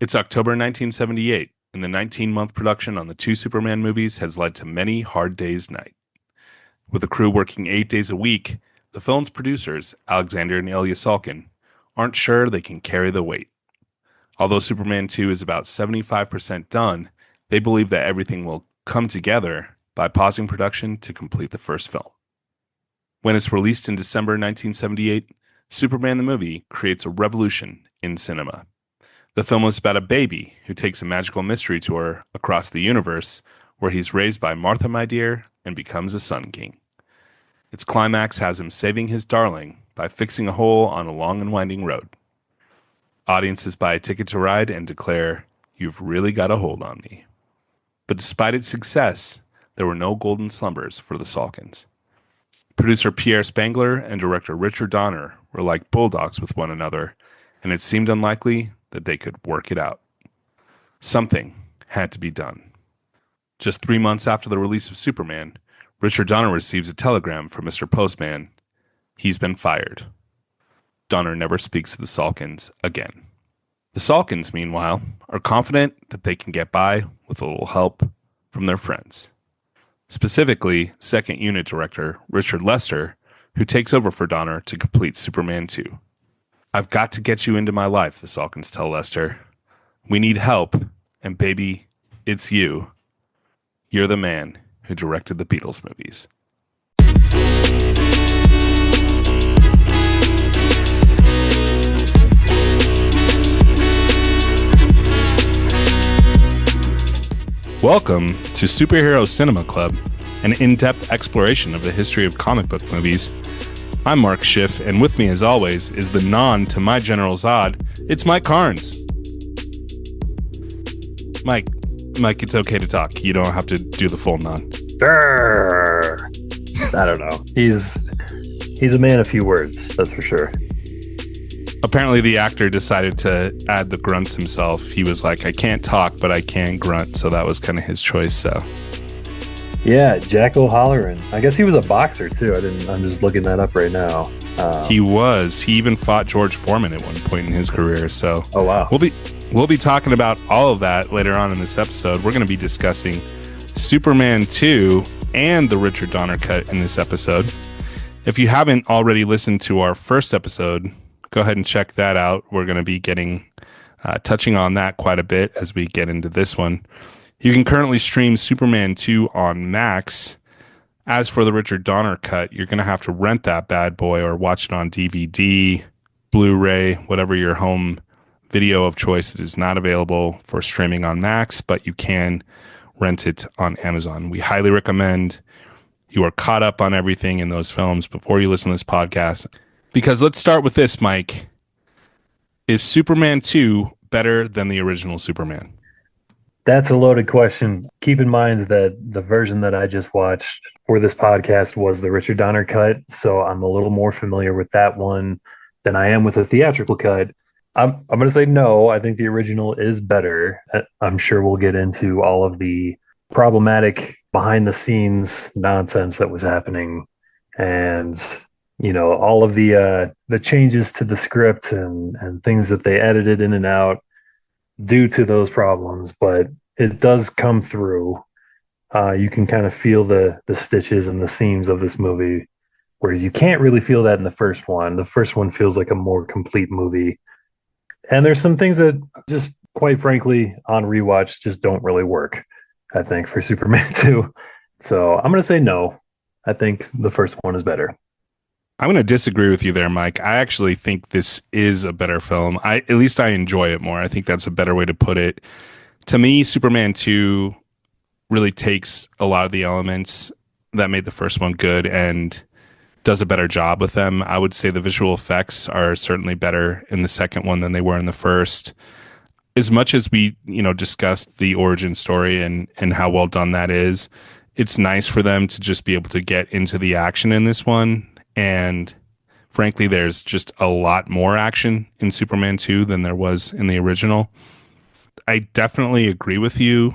It's October 1978, and the 19-month production on the two Superman movies has led to many hard days' night. With the crew working 8 days a week, the film's producers, Alexander and Ilya Salkin, aren't sure they can carry the weight. Although Superman 2 is about 75% done, they believe that everything will come together by pausing production to complete the first film. When it's released in December 1978, Superman the movie creates a revolution in cinema. The film is about a baby who takes a magical mystery tour across the universe where he's raised by Martha, my dear, and becomes a Sun King. Its climax has him saving his darling by fixing a hole on a long and winding road. Audiences buy a ticket to ride and declare, "You've really got a hold on me." But despite its success, there were no golden slumbers for the Salkins. Producer Pierre Spangler and director Richard Donner were like bulldogs with one another, and it seemed unlikely that they could work it out. Something had to be done. Just 3 months after the release of Superman, Richard Donner receives a telegram from Mr. Postman. He's been fired. Donner never speaks to the Salkins again. The Salkins, meanwhile, are confident that they can get by with a little help from their friends. Specifically, second unit director Richard Lester, who takes over for Donner to complete Superman 2. "I've got to get you into my life," the Salkins tell Lester. "We need help, and baby, it's you. You're the man who directed the Beatles movies." Welcome to Superhero Cinema Club, an in-depth exploration of the history of comic book movies. I'm Mark Schiff, and with me as always is the non to my General Zod. It's Mike Carnes. Mike, it's okay to talk. You don't have to do the full non. I don't know. He's a man of few words, that's for sure. Apparently the actor decided to add the grunts himself. He was like, I can't talk, but I can grunt, so that was kind of his choice, so. Yeah, Jack O'Halloran. I guess he was a boxer too. I'm just looking that up right now. He was. He even fought George Foreman at one point in his career, so. Oh wow. We'll be talking about all of that later on in this episode. We're going to be discussing Superman 2 and the Richard Donner cut in this episode. If you haven't already listened to our first episode, go ahead and check that out. We're going to be touching on that quite a bit as we get into this one. You can currently stream Superman 2 on Max. As for the Richard Donner cut, you're going to have to rent that bad boy or watch it on DVD, Blu-ray, whatever your home video of choice. It is not available for streaming on Max, but you can rent it on Amazon. We highly recommend you are caught up on everything in those films before you listen to this podcast. Because let's start with this, Mike. Is Superman 2 better than the original Superman? That's a loaded question. Keep in mind that the version that I just watched for this podcast was the Richard Donner cut, so I'm a little more familiar with that one than I am with the theatrical cut. I'm going to say no. I think the original is better. I'm sure we'll get into all of the problematic behind-the-scenes nonsense that was happening, and all of the changes to the script and things that they edited in and out due to those problems, but it does come through. You can kind of feel the stitches and the seams of this movie, whereas you can't really feel that in the first one. The first one feels like a more complete movie. And there's some things that just, quite frankly, on rewatch just don't really work, I think, for Superman 2. So I'm going to say no. I think the first one is better. I'm going to disagree with you there, Mike. I actually think this is a better film. At least I enjoy it more. I think that's a better way to put it. To me, Superman 2 really takes a lot of the elements that made the first one good and does a better job with them. I would say the visual effects are certainly better in the second one than they were in the first. As much as we, discussed the origin story and how well done that is, it's nice for them to just be able to get into the action in this one. And frankly, there's just a lot more action in Superman 2 than there was in the original. I definitely agree with you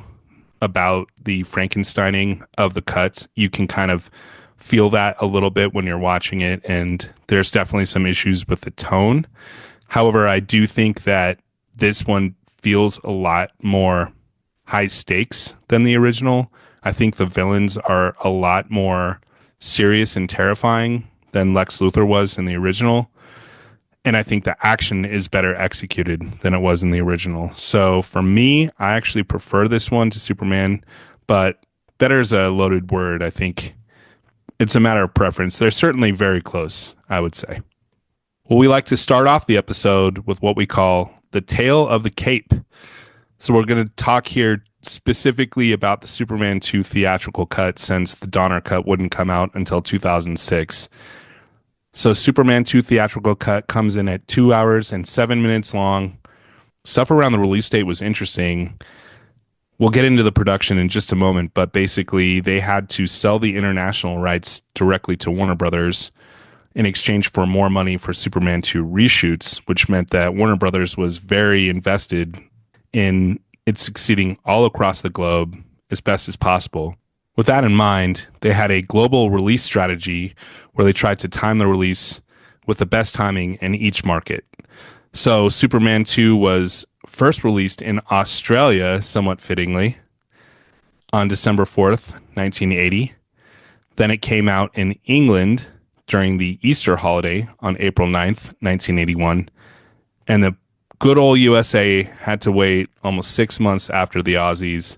about the Frankensteining of the cuts. You can kind of feel that a little bit when you're watching it, and there's definitely some issues with the tone. However, I do think that this one feels a lot more high stakes than the original. I think the villains are a lot more serious and terrifying than Lex Luthor was in the original. And I think the action is better executed than it was in the original. So for me, I actually prefer this one to Superman, but better is a loaded word. I think it's a matter of preference. They're certainly very close, I would say. Well, we like to start off the episode with what we call the Tale of the Cape. So we're going to talk here specifically about the Superman 2 theatrical cut, since the Donner cut wouldn't come out until 2006. So Superman 2 theatrical cut comes in at 2 hours and 7 minutes long. Stuff around the release date was interesting. We'll get into the production in just a moment, but basically they had to sell the international rights directly to Warner Brothers in exchange for more money for Superman 2 reshoots, which meant that Warner Brothers was very invested in it succeeding all across the globe as best as possible. With that in mind, they had a global release strategy where they tried to time the release with the best timing in each market. So Superman 2 was first released in Australia, somewhat fittingly, on December 4th, 1980. Then it came out in England during the Easter holiday on April 9th, 1981. And the good old USA had to wait almost 6 months after the Aussies,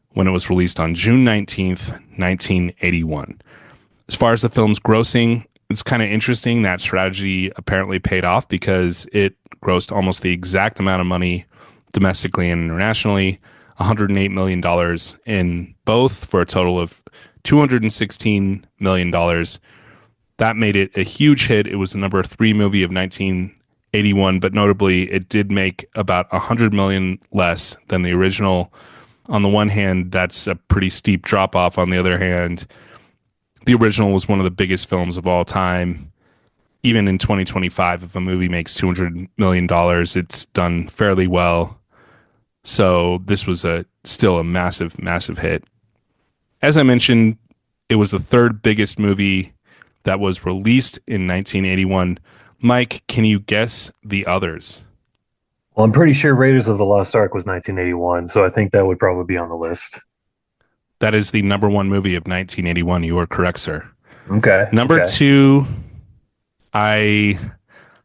when it was released on June 19th, 1981. As far as the film's grossing, it's kind of interesting. That strategy apparently paid off because it grossed almost the exact amount of money domestically and internationally, $108 million in both, for a total of $216 million. That made it a huge hit. It was the number 3 movie of 1981, but notably, it did make about $100 million less than the original. On the one hand, that's a pretty steep drop off. On the other hand, the original was one of the biggest films of all time. Even in 2025, if a movie makes $200 million, it's done fairly well. So this was still a massive, massive hit. As I mentioned, it was the third biggest movie that was released in 1981. Mike, can you guess the others? Well, I'm pretty sure Raiders of the Lost Ark was 1981, so I think that would probably be on the list. That is the number 1 movie of 1981. You are correct, sir. Okay. Number okay. 2, I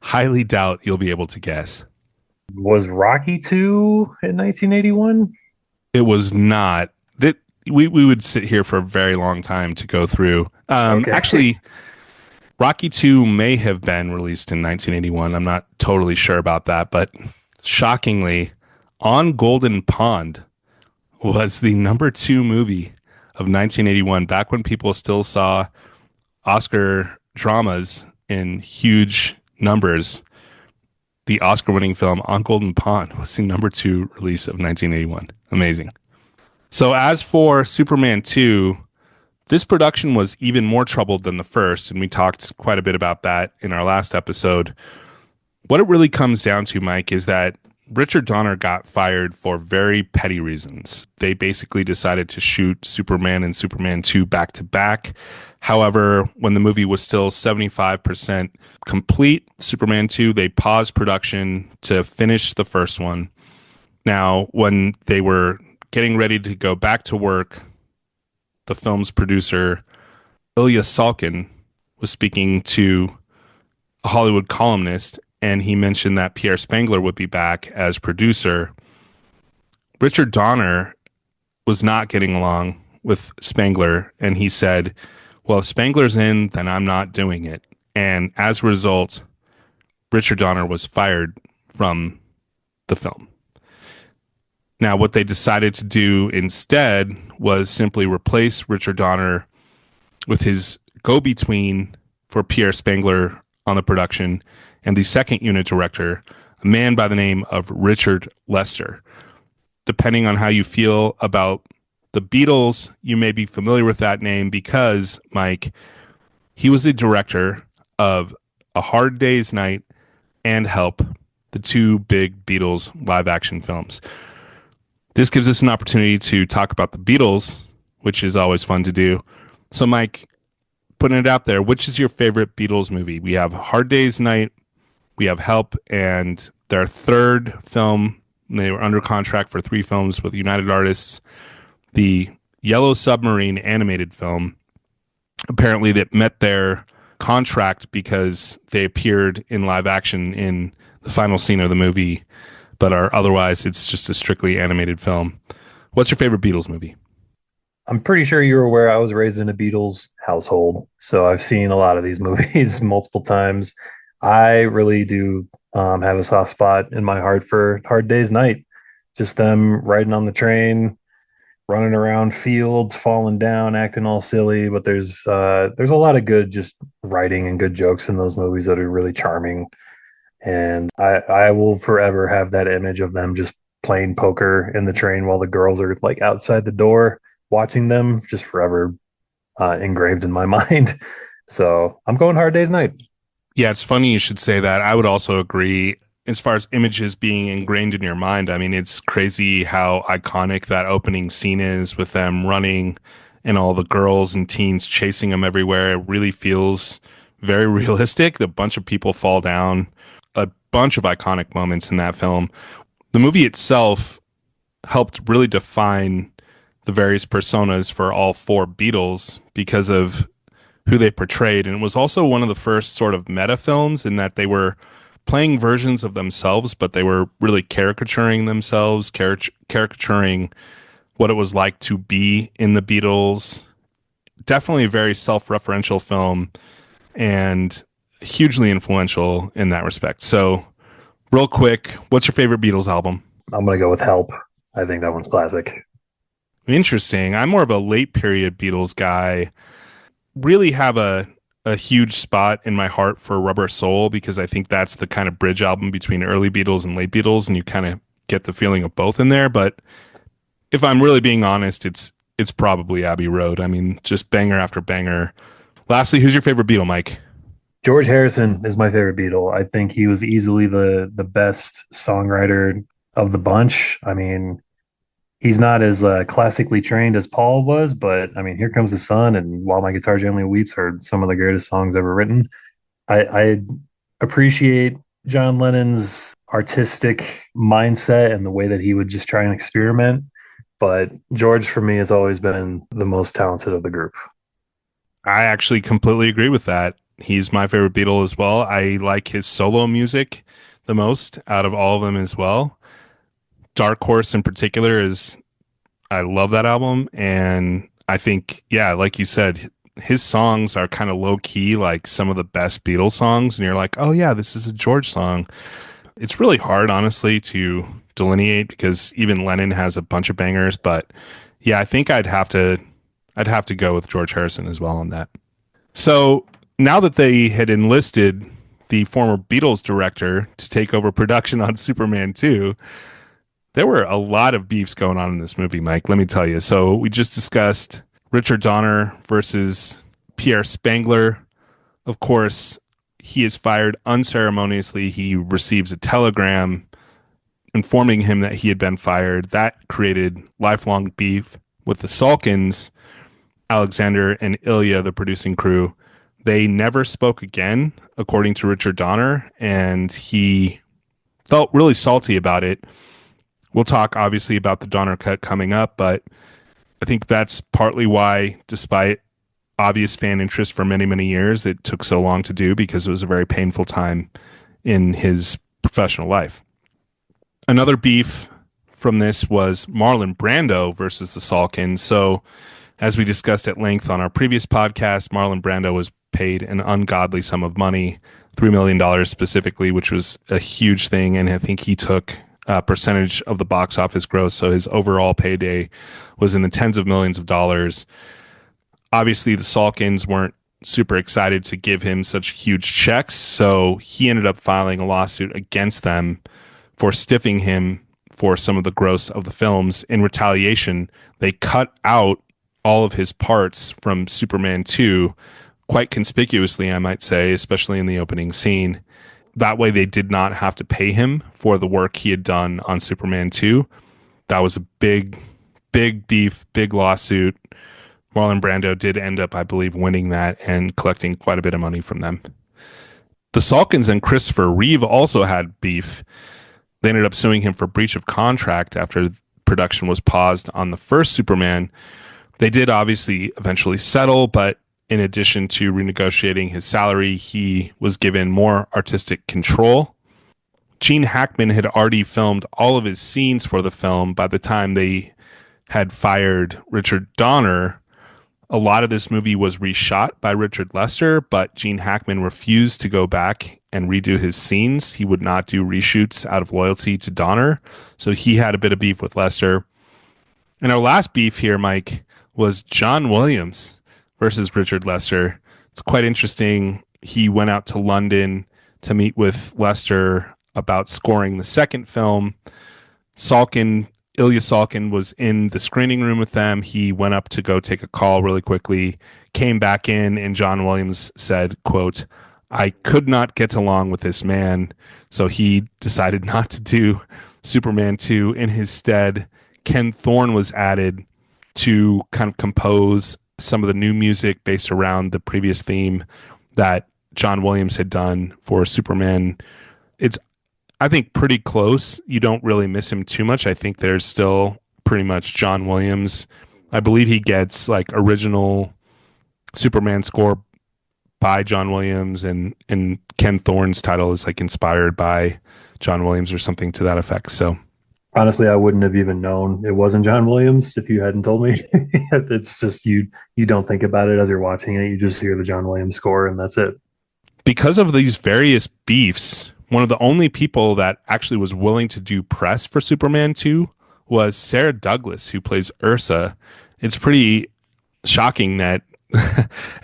highly doubt you'll be able to guess. Was Rocky 2 in 1981? It was not. That we would sit here for a very long time to go through. Actually, Rocky 2 may have been released in 1981. I'm not totally sure about that, but shockingly, On Golden Pond was the number 2 movie of 1981, back when people still saw Oscar dramas in huge numbers. The Oscar-winning film On Golden Pond was the number 2 release of 1981. Amazing. So as for Superman 2, this production was even more troubled than the first, and we talked quite a bit about that in our last episode. What it really comes down to, Mike, is that Richard Donner got fired for very petty reasons. They basically decided to shoot Superman and Superman 2 back to back. However, when the movie was still 75% complete, Superman 2, they paused production to finish the first one. Now, when they were getting ready to go back to work, the film's producer, Ilya Salkin, was speaking to a Hollywood columnist, and he mentioned that Pierre Spengler would be back as producer. Richard Donner was not getting along with Spengler, and he said, well, if Spengler's in, then I'm not doing it. And as a result, Richard Donner was fired from the film. Now, what they decided to do instead was simply replace Richard Donner with his go-between for Pierre Spengler on the production and the second unit director, a man by the name of Richard Lester. Depending on how you feel about the Beatles, you may be familiar with that name because, Mike, he was the director of A Hard Day's Night and Help, the 2 big Beatles live-action films. This gives us an opportunity to talk about the Beatles, which is always fun to do. So, Mike, putting it out there, which is your favorite Beatles movie? We have Hard Day's Night, we have Help, and their third film, They were under contract for 3 films with United Artists. The Yellow Submarine animated film, apparently that met their contract because they appeared in live action in the final scene of the movie, but are otherwise it's just a strictly animated film. What's your favorite Beatles movie? I'm pretty sure you're aware I was raised in a Beatles household, so I've seen a lot of these movies multiple times. I really do have a soft spot in my heart for Hard Day's Night. Just them riding on the train, running around fields, falling down, acting all silly. But there's a lot of good just writing and good jokes in those movies that are really charming. And I will forever have that image of them just playing poker in the train while the girls are like outside the door watching them, just forever engraved in my mind. So I'm going Hard Day's Night. Yeah, it's funny you should say that. I would also agree. As far as images being ingrained in your mind, I mean, it's crazy how iconic that opening scene is with them running and all the girls and teens chasing them everywhere. It really feels very realistic. A bunch of people fall down, a bunch of iconic moments in that film. The movie itself helped really define the various personas for all 4 Beatles because of who they portrayed. And it was also one of the first sort of meta films in that they were playing versions of themselves, but they were really caricaturing themselves, caricaturing what it was like to be in the Beatles. Definitely a very self-referential film and hugely influential in that respect. So, real quick, what's your favorite Beatles album? I'm going to go with Help. I think that one's classic. Interesting. I'm more of a late period Beatles guy. Really have a huge spot in my heart for Rubber Soul because I think that's the kind of bridge album between early Beatles and late Beatles, and you kind of get the feeling of both in there. But if I'm really being honest, it's probably Abbey Road. I mean, just banger after banger. Lastly, who's your favorite Beatle, Mike? George Harrison is my favorite Beatle. I think he was easily the best songwriter of the bunch. I mean, he's not as classically trained as Paul was, but I mean, Here Comes the Sun and While My Guitar Gently Weeps are some of the greatest songs ever written. I appreciate John Lennon's artistic mindset and the way that he would just try and experiment. But George, for me, has always been the most talented of the group. I actually completely agree with that. He's my favorite Beatle as well. I like his solo music the most out of all of them as well. Dark Horse in particular I love that album. And I think, yeah, like you said, his songs are kind of low key, like some of the best Beatles songs. And you're like, oh yeah, this is a George song. It's really hard, honestly, to delineate because even Lennon has a bunch of bangers. But yeah, I think I'd have to go with George Harrison as well on that. So now that they had enlisted the former Beatles director to take over production on Superman 2, there were a lot of beefs going on in this movie, Mike. Let me tell you. So we just discussed Richard Donner versus Pierre Spengler. Of course, he is fired unceremoniously. He receives a telegram informing him that he had been fired. That created lifelong beef with the Salkins, Alexander and Ilya, the producing crew. They never spoke again, according to Richard Donner, and he felt really salty about it. We'll talk obviously about the Donner cut coming up, but I think that's partly why, despite obvious fan interest for many, many years, it took so long to do because it was a very painful time in his professional life. Another beef from this was Marlon Brando versus the Salkins. So, as we discussed at length on our previous podcast, Marlon Brando was paid an ungodly sum of money, $3 million specifically, which was a huge thing. And I think he took a percentage of the box office gross. So his overall payday was in the tens of millions of dollars. Obviously, the Salkins weren't super excited to give him such huge checks. So he ended up filing a lawsuit against them for stiffing him for some of the gross of the films. In retaliation, they cut out all of his parts from Superman 2 quite conspicuously, I might say, especially in the opening scene. That way they did not have to pay him for the work he had done on Superman 2. That was a big beef, big lawsuit. Marlon Brando did end up, I believe, winning that and collecting quite a bit of money from them. The Salkins and Christopher Reeve also had beef. They ended up suing him for breach of contract after production was paused on the first Superman. They did obviously eventually settle, but in addition to renegotiating his salary, he was given more artistic control. Gene Hackman had already filmed all of his scenes for the film by the time they had fired Richard Donner. A lot of this movie was reshot by Richard Lester, but Gene Hackman refused to go back and redo his scenes. He would not do reshoots out of loyalty to Donner. So he had a bit of beef with Lester. And our last beef here, Mike, was John Williams versus Richard Lester. It's quite interesting. He went out to London to meet with Lester about scoring the second film. Ilya Salkin was in the screening room with them. He went up to go take a call really quickly, came back in, and John Williams said, quote, "I could not get along with this man." So he decided not to do Superman 2. In his stead, Ken Thorne was added to kind of compose some of the new music based around the previous theme that John Williams had done for Superman. It's, I think, pretty close. You don't really miss him too much. I think there's still pretty much John Williams. I believe he gets like original Superman score by John Williams, and Ken Thorne's title is like inspired by John Williams or something to that effect. So honestly, I wouldn't have even known it wasn't John Williams if you hadn't told me. It's just you don't think about it as you're watching it. You just hear the John Williams score and that's it. Because of these various beefs, one of the only people that actually was willing to do press for Superman 2 was Sarah Douglas, who plays Ursa. It's pretty shocking that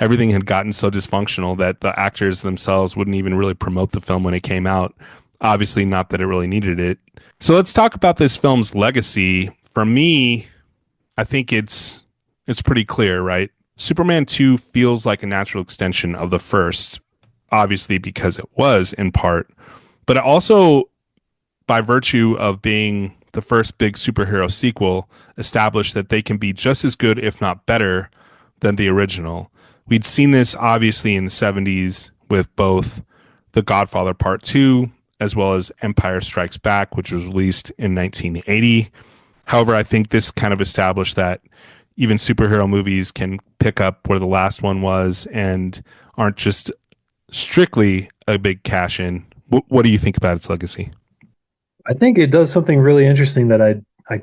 everything had gotten so dysfunctional that the actors themselves wouldn't even really promote the film when it came out. Obviously, not that it really needed it. So let's talk about this film's legacy. For me, I think it's pretty clear, right? Superman 2 feels like a natural extension of the first, obviously because it was in part, but also by virtue of being the first big superhero sequel, established that they can be just as good, if not better, than the original. We'd seen this obviously in the 70s with both The Godfather Part 2 as well as Empire Strikes Back, which was released in 1980. However, I think this kind of established that even superhero movies can pick up where the last one was and aren't just strictly a big cash in. What do you think about its legacy? I think it does something really interesting that I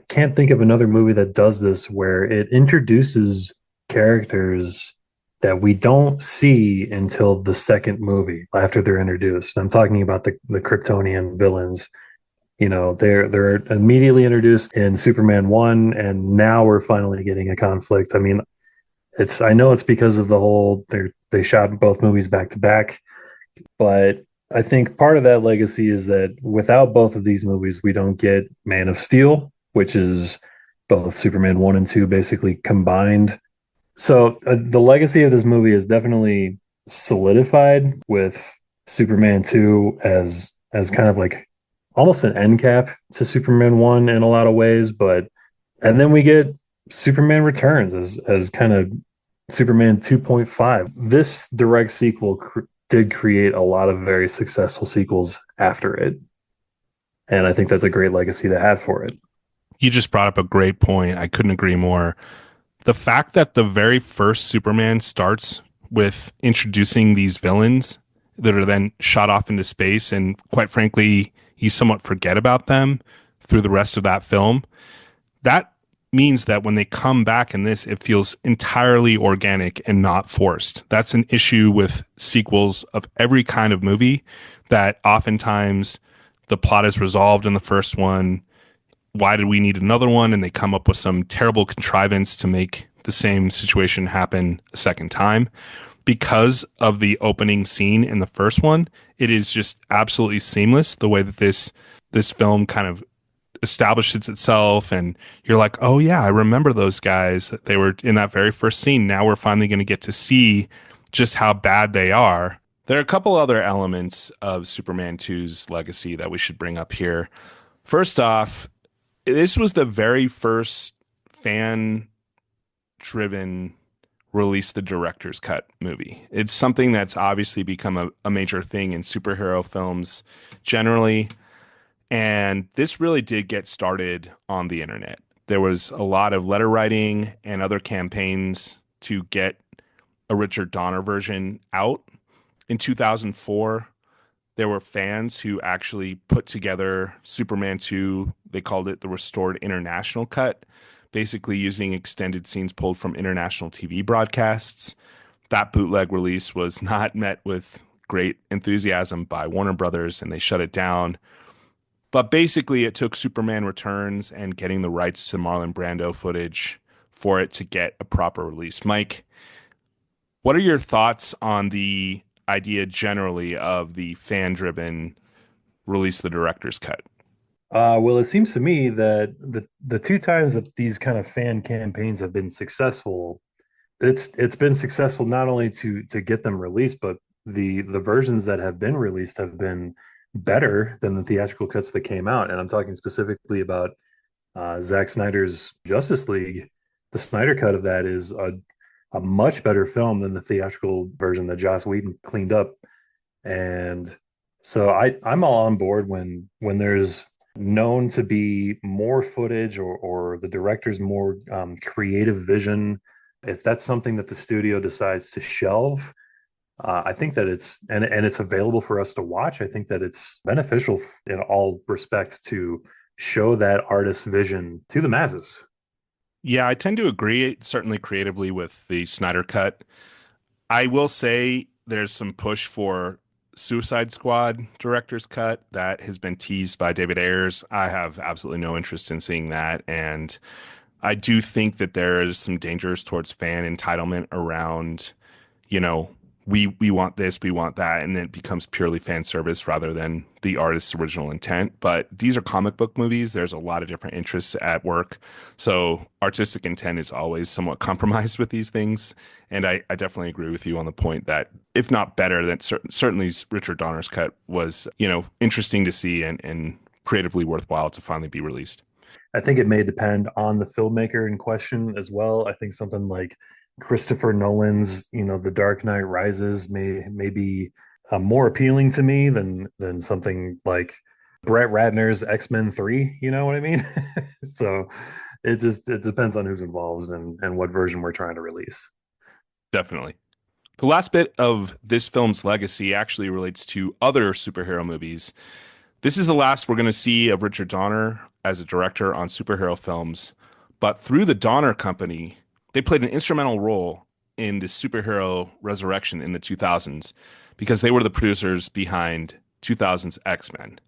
can't think of another movie that does this, where it introduces characters that we don't see until the second movie after they're introduced. I'm talking about the Kryptonian villains. You know, they're immediately introduced in Superman 1, and now we're finally getting a conflict. I mean, I know it's because of the whole they shot both movies back to back, but I think part of that legacy is that without both of these movies, we don't get Man of Steel, which is both Superman 1 and 2 basically combined. So the legacy of this movie is definitely solidified with Superman 2 as kind of like almost an end cap to Superman 1 in a lot of ways, and then we get Superman Returns as kind of Superman 2.5. This direct sequel did create a lot of very successful sequels after it, and I think that's a great legacy to have for it. You just brought up a great point. I couldn't agree more. The fact that the very first Superman starts with introducing these villains that are then shot off into space, and quite frankly, you somewhat forget about them through the rest of that film, that means that when they come back in this, it feels entirely organic and not forced. That's an issue with sequels of every kind of movie, that oftentimes the plot is resolved in the first one. Why did we need another one? And they come up with some terrible contrivance to make the same situation happen a second time. Because of the opening scene in the first one, it is just absolutely seamless the way that this film kind of establishes itself, and you're like, oh yeah, I remember those guys, that they were in that very first scene. Now we're finally going to get to see just how bad they are. There are a couple other elements of Superman 2's legacy that we should bring up here. First off, this was the very first fan-driven release the director's cut movie. It's something that's obviously become a major thing in superhero films generally. And this really did get started on the internet. There was a lot of letter writing and other campaigns to get a Richard Donner version out. In 2004, there were fans who actually put together Superman 2. They called it the Restored International Cut, basically using extended scenes pulled from international TV broadcasts. That bootleg release was not met with great enthusiasm by Warner Brothers, and they shut it down. But basically, it took Superman Returns and getting the rights to Marlon Brando footage for it to get a proper release. Mike, what are your thoughts on the idea generally of the fan-driven release the director's cut? Well, it seems to me that the two times that these kind of fan campaigns have been successful, it's been successful not only to get them released, but the versions that have been released have been better than the theatrical cuts that came out. And I'm talking specifically about Zack Snyder's Justice League. The Snyder cut of that is a much better film than the theatrical version that Joss Whedon cleaned up. And so I'm all on board when there's known to be more footage or the director's more creative vision. If that's something that the studio decides to shelve, I think that it's available for us to watch. I think that it's beneficial in all respects to show that artist's vision to the masses. Yeah, I tend to agree, certainly creatively, with the Snyder cut. I will say there's some push for Suicide Squad director's cut that has been teased by David Ayers. I have absolutely no interest in seeing that. And I do think that there is some dangers towards fan entitlement around, you know, we want this, we want that, and then it becomes purely fan service rather than the artist's original intent. But these are comic book movies. There's a lot of different interests at work. So artistic intent is always somewhat compromised with these things. And I definitely agree with you on the point that if not better, then certainly Richard Donner's cut was, interesting to see and creatively worthwhile to finally be released. I think it may depend on the filmmaker in question as well. I think something like Christopher Nolan's, The Dark Knight Rises may be more appealing to me than something like Brett Ratner's X-Men 3, you know what I mean? So it depends on who's involved and what version we're trying to release. Definitely. The last bit of this film's legacy actually relates to other superhero movies. This is the last we're going to see of Richard Donner as a director on superhero films, but through the Donner Company, they played an instrumental role in the superhero resurrection in the 2000s because they were the producers behind 2000's X-Men.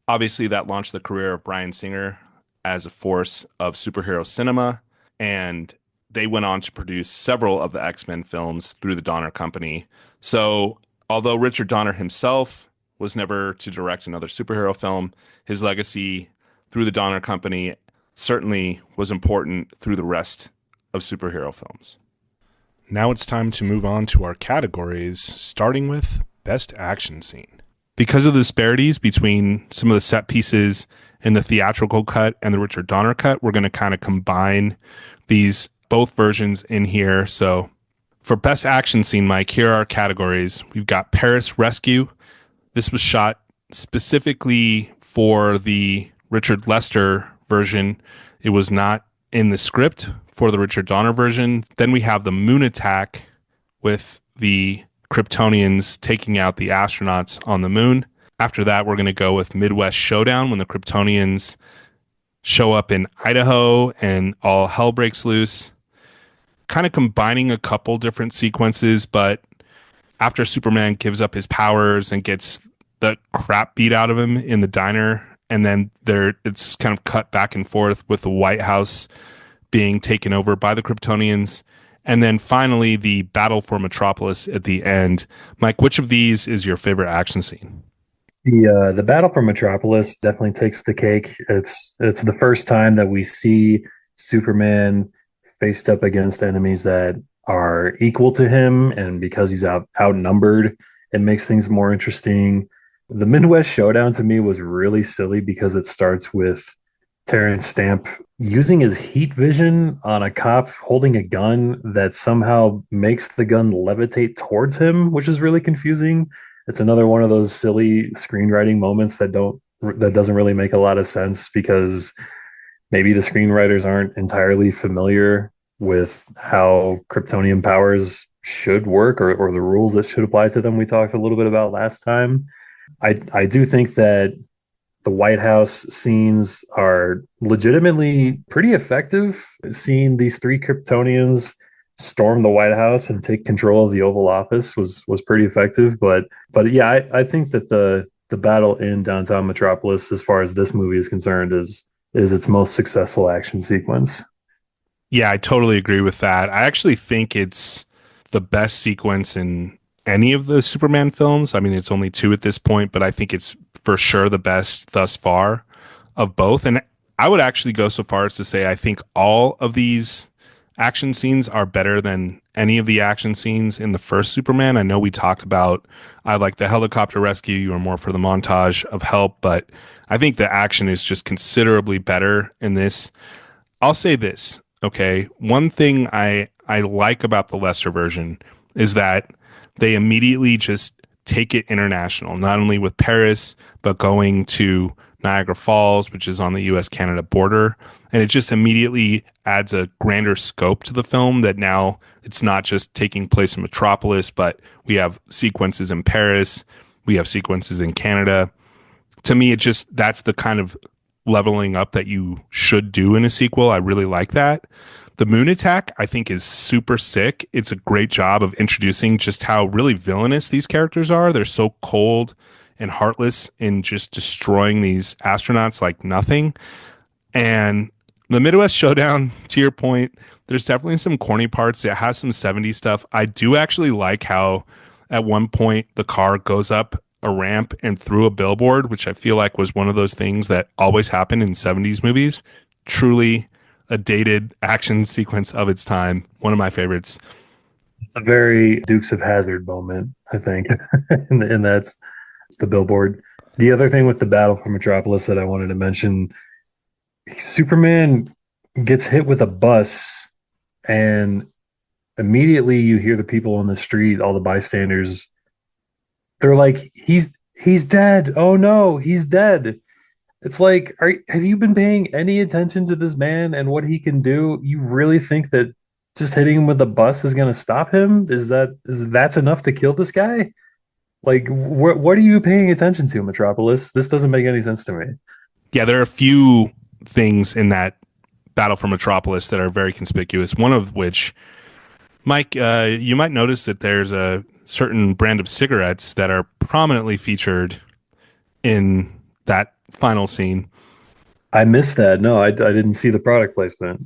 Obviously, that launched the career of Bryan Singer as a force of superhero cinema, and they went on to produce several of the X-Men films through the Donner Company. So, although Richard Donner himself was never to direct another superhero film, his legacy through the Donner Company certainly was important through the rest of superhero films. Now it's time to move on to our categories, starting with Best Action Scene. Because of the disparities between some of the set pieces in the theatrical cut and the Richard Donner cut, we're going to kind of combine these both versions in here. So for Best Action Scene, Mike, here are our categories. We've got Paris Rescue. This was shot specifically for the Richard Lester version. It was not in the script for the Richard Donner version. Then we have the moon attack with the Kryptonians taking out the astronauts on the moon. After that, we're going to go with Midwest Showdown when the Kryptonians show up in Idaho and all hell breaks loose. Kind of combining a couple different sequences, but after Superman gives up his powers and gets the crap beat out of him in the diner, and then it's kind of cut back and forth with the White House being taken over by the Kryptonians. And then finally, the battle for Metropolis at the end. Mike, which of these is your favorite action scene? The battle for Metropolis definitely takes the cake. It's the first time that we see Superman faced up against enemies that are equal to him, and because he's outnumbered, it makes things more interesting. The Midwest Showdown to me was really silly because it starts with Terrence Stamp using his heat vision on a cop holding a gun that somehow makes the gun levitate towards him, which is really confusing. It's another one of those silly screenwriting moments that don't that doesn't really make a lot of sense because maybe the screenwriters aren't entirely familiar with how Kryptonian powers should work or the rules that should apply to them. We talked a little bit about last time. I do think that the White House scenes are legitimately pretty effective. Seeing these three Kryptonians storm the White House and take control of the Oval Office was pretty effective. But yeah, I think that the battle in downtown Metropolis, as far as this movie is concerned, is its most successful action sequence. Yeah, I totally agree with that. I actually think it's the best sequence in any of the Superman films. I mean, it's only two at this point, but I think it's for sure the best thus far of both. And I would actually go so far as to say I think all of these action scenes are better than any of the action scenes in the first Superman. I know we talked about I like the helicopter rescue, you were more for the montage of Help, but I think the action is just considerably better in this. I'll say this, okay? One thing I like about the lesser version is that they immediately just take it international, not only with Paris, but going to Niagara Falls, which is on the US Canada border. And it just immediately adds a grander scope to the film that now it's not just taking place in Metropolis, but we have sequences in Paris, we have sequences in Canada. To me, that's the kind of leveling up that you should do in a sequel. I really like that. The moon attack, I think, is super sick. It's a great job of introducing just how really villainous these characters are. They're so cold and heartless in just destroying these astronauts like nothing. And the Midwest Showdown, to your point, there's definitely some corny parts. It has some 70s stuff. I do actually like how at one point the car goes up a ramp and through a billboard, which I feel like was one of those things that always happened in 70s movies. Truly a dated action sequence of its time. One of my favorites. It's a very Dukes of Hazzard moment, I think, and that's it's the billboard. The other thing with the battle for Metropolis that I wanted to mention, Superman gets hit with a bus, and immediately you hear the people on the street, all the bystanders, they're like, he's dead. Oh no, he's dead. It's like, have you been paying any attention to this man and what he can do? You really think that just hitting him with a bus is going to stop him? That's enough to kill this guy? Like, what are you paying attention to, Metropolis? This doesn't make any sense to me. Yeah, there are a few things in that battle for Metropolis that are very conspicuous. One of which, Mike, you might notice that there's a certain brand of cigarettes that are prominently featured in that final scene. I missed that. No, I didn't see the product placement.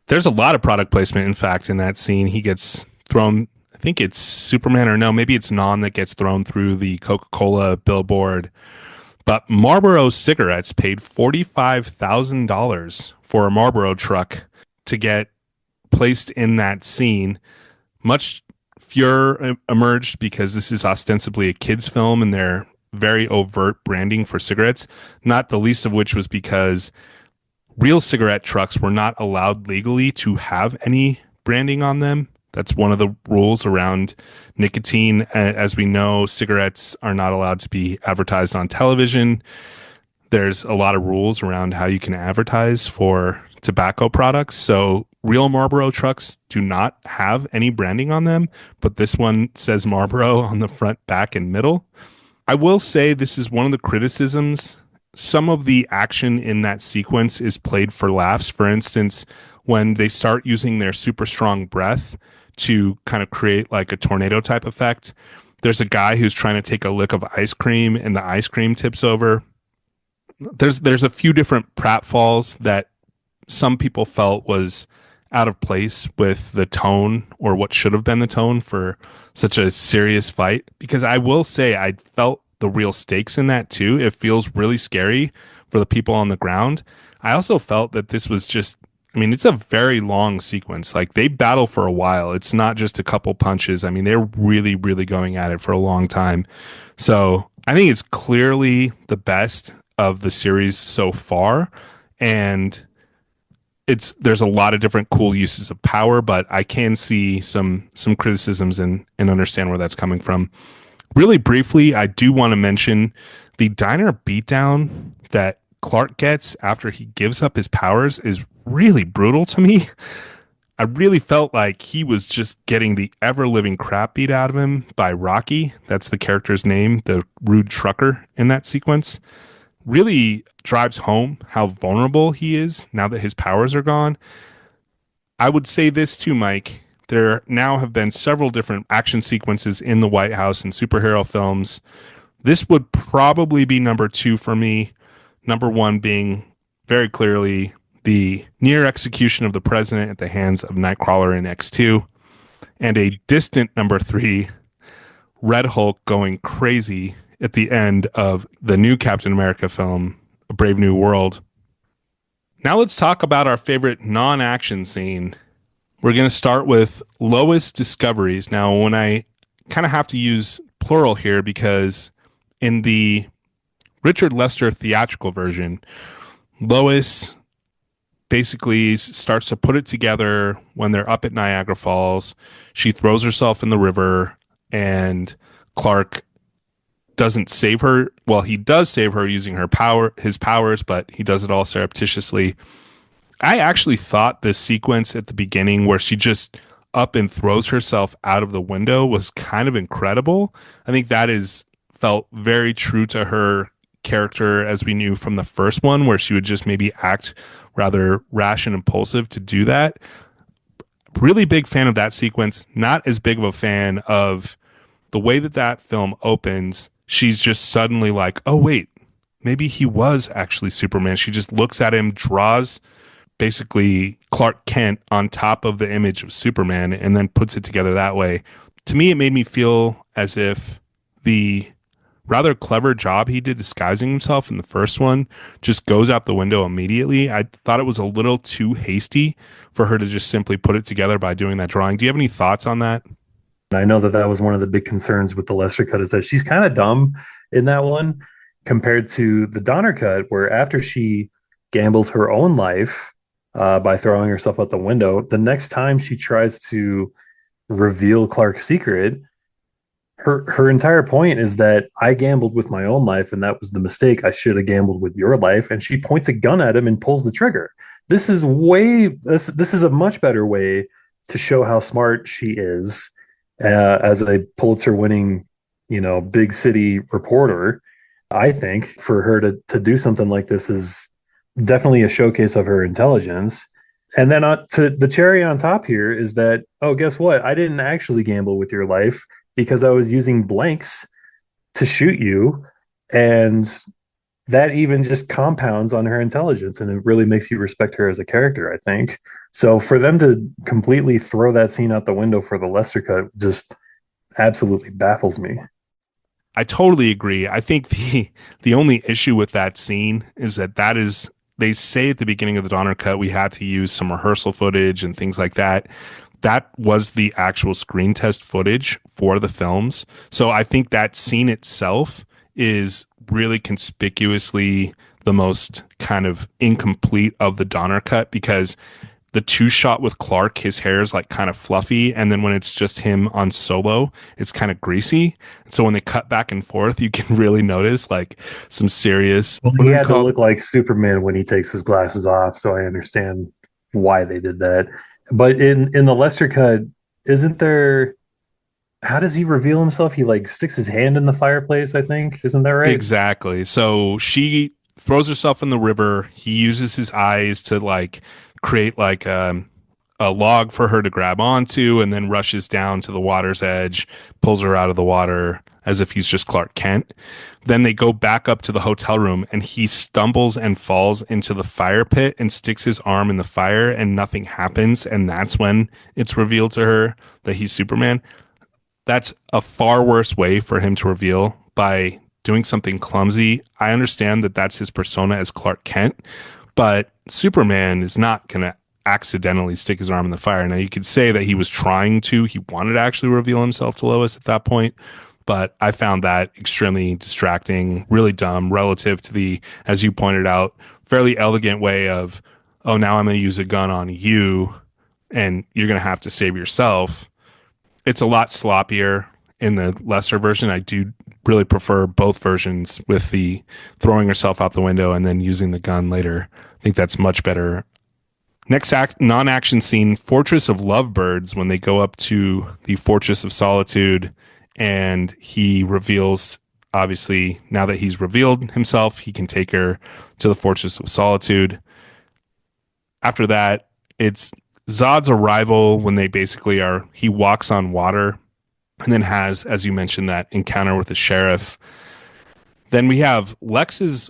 There's a lot of product placement, in fact, in that scene. He gets thrown, I think it's Superman, or no, maybe it's Non that gets thrown through the Coca-Cola billboard. But Marlboro cigarettes paid $45,000 for a Marlboro truck to get placed in that scene. Much furor emerged because this is ostensibly a kids' film and they're very overt branding for cigarettes, not the least of which was because real cigarette trucks were not allowed legally to have any branding on them. That's one of the rules around nicotine. As we know, cigarettes are not allowed to be advertised on television. There's a lot of rules around how you can advertise for tobacco products. So real Marlboro trucks do not have any branding on them, but this one says Marlboro on the front, back, and middle. I will say this is one of the criticisms. Some of the action in that sequence is played for laughs. For instance, when they start using their super strong breath to kind of create like a tornado type effect, there's a guy who's trying to take a lick of ice cream and the ice cream tips over. There's a few different pratfalls that some people felt was out of place with the tone or what should have been the tone for such a serious fight. Because I will say I felt the real stakes in that too. It feels really scary for the people on the ground. I also felt that this was just, I mean, it's a very long sequence. Like they battle for a while. It's not just a couple punches. I mean, they're really, really going at it for a long time. So I think it's clearly the best of the series so far. And there's a lot of different cool uses of power, but I can see some criticisms and understand where that's coming from. Really briefly, I do want to mention the diner beatdown that Clark gets after he gives up his powers is really brutal to me. I really felt like he was just getting the ever living crap beat out of him by Rocky. That's the character's name, the rude trucker in that sequence. Really drives home how vulnerable he is now that his powers are gone. I would say this too, Mike. There now have been several different action sequences in the White House and superhero films. This would probably be number two for me. Number one being very clearly the near execution of the president at the hands of Nightcrawler in X2. And a distant number three, Red Hulk going crazy at the end of the new Captain America film, A Brave New World. Now let's talk about our favorite non-action scene. We're going to start with Lois Discoveries. Now, when I kind of have to use plural here because in the Richard Lester theatrical version, Lois basically starts to put it together when they're up at Niagara Falls. She throws herself in the river and Clark doesn't save her. Well, he does save her using his powers, but he does it all surreptitiously. I actually thought this sequence at the beginning where she just up and throws herself out of the window was kind of incredible. I think that is felt very true to her character as we knew from the first one, where she would just maybe act rather rash and impulsive to do that. Really big fan of that sequence. Not as big of a fan of the way that film opens. She's just suddenly like, oh, wait, maybe he was actually Superman. She just looks at him, draws basically Clark Kent on top of the image of Superman, and then puts it together that way. To me, it made me feel as if the rather clever job he did disguising himself in the first one just goes out the window immediately. I thought it was a little too hasty for her to just simply put it together by doing that drawing. Do you have any thoughts on that? I know that was one of the big concerns with the Lester cut is that she's kind of dumb in that one compared to the Donner cut, where after she gambles her own life by throwing herself out the window, the next time she tries to reveal Clark's secret, her entire point is that I gambled with my own life and that was the mistake. I should have gambled with your life. And she points a gun at him and pulls the trigger. This is a much better way to show how smart she is as a Pulitzer winning, big city reporter. I think for her to do something like this is definitely a showcase of her intelligence. And then to the cherry on top here is that, oh, guess what? I didn't actually gamble with your life because I was using blanks to shoot you. And that even just compounds on her intelligence, and it really makes you respect her as a character, I think. So for them to completely throw that scene out the window for the Lester cut just absolutely baffles me. I totally agree. I think the only issue with that scene is that is, they say at the beginning of the Donner cut we had to use some rehearsal footage and things like that. That was the actual screen test footage for the films. So I think that scene itself is really conspicuously the most kind of incomplete of the Donner cut, because the two shot with Clark, his hair is like kind of fluffy, and then when it's just him on solo, it's kind of greasy. And so when they cut back and forth, you can really notice like some serious. Well, he had to look like Superman when he takes his glasses off, so I understand why they did that. But in the Lester cut, isn't there? How does he reveal himself? He like sticks his hand in the fireplace, I think. Isn't that right? Exactly. So she throws herself in the river. He uses his eyes to like create like a log for her to grab onto, and then rushes down to the water's edge, pulls her out of the water as if he's just Clark Kent. Then they go back up to the hotel room and he stumbles and falls into the fire pit and sticks his arm in the fire and nothing happens. And that's when it's revealed to her that he's Superman. That's a far worse way for him to reveal by doing something clumsy. I understand that that's his persona as Clark Kent, but Superman is not going to accidentally stick his arm in the fire. Now, you could say that he wanted to actually reveal himself to Lois at that point, but I found that extremely distracting, really dumb relative to the, as you pointed out, fairly elegant way of, oh, now I'm going to use a gun on you and you're going to have to save yourself. It's a lot sloppier in the Lester version. I do really prefer both versions with the throwing herself out the window and then using the gun later. I think that's much better. Next non-action scene, Fortress of Lovebirds, when they go up to the Fortress of Solitude and he reveals, obviously, now that he's revealed himself, he can take her to the Fortress of Solitude. After that, it's Zod's arrival when they basically he walks on water and then has, as you mentioned, that encounter with the sheriff. Then we have Lex's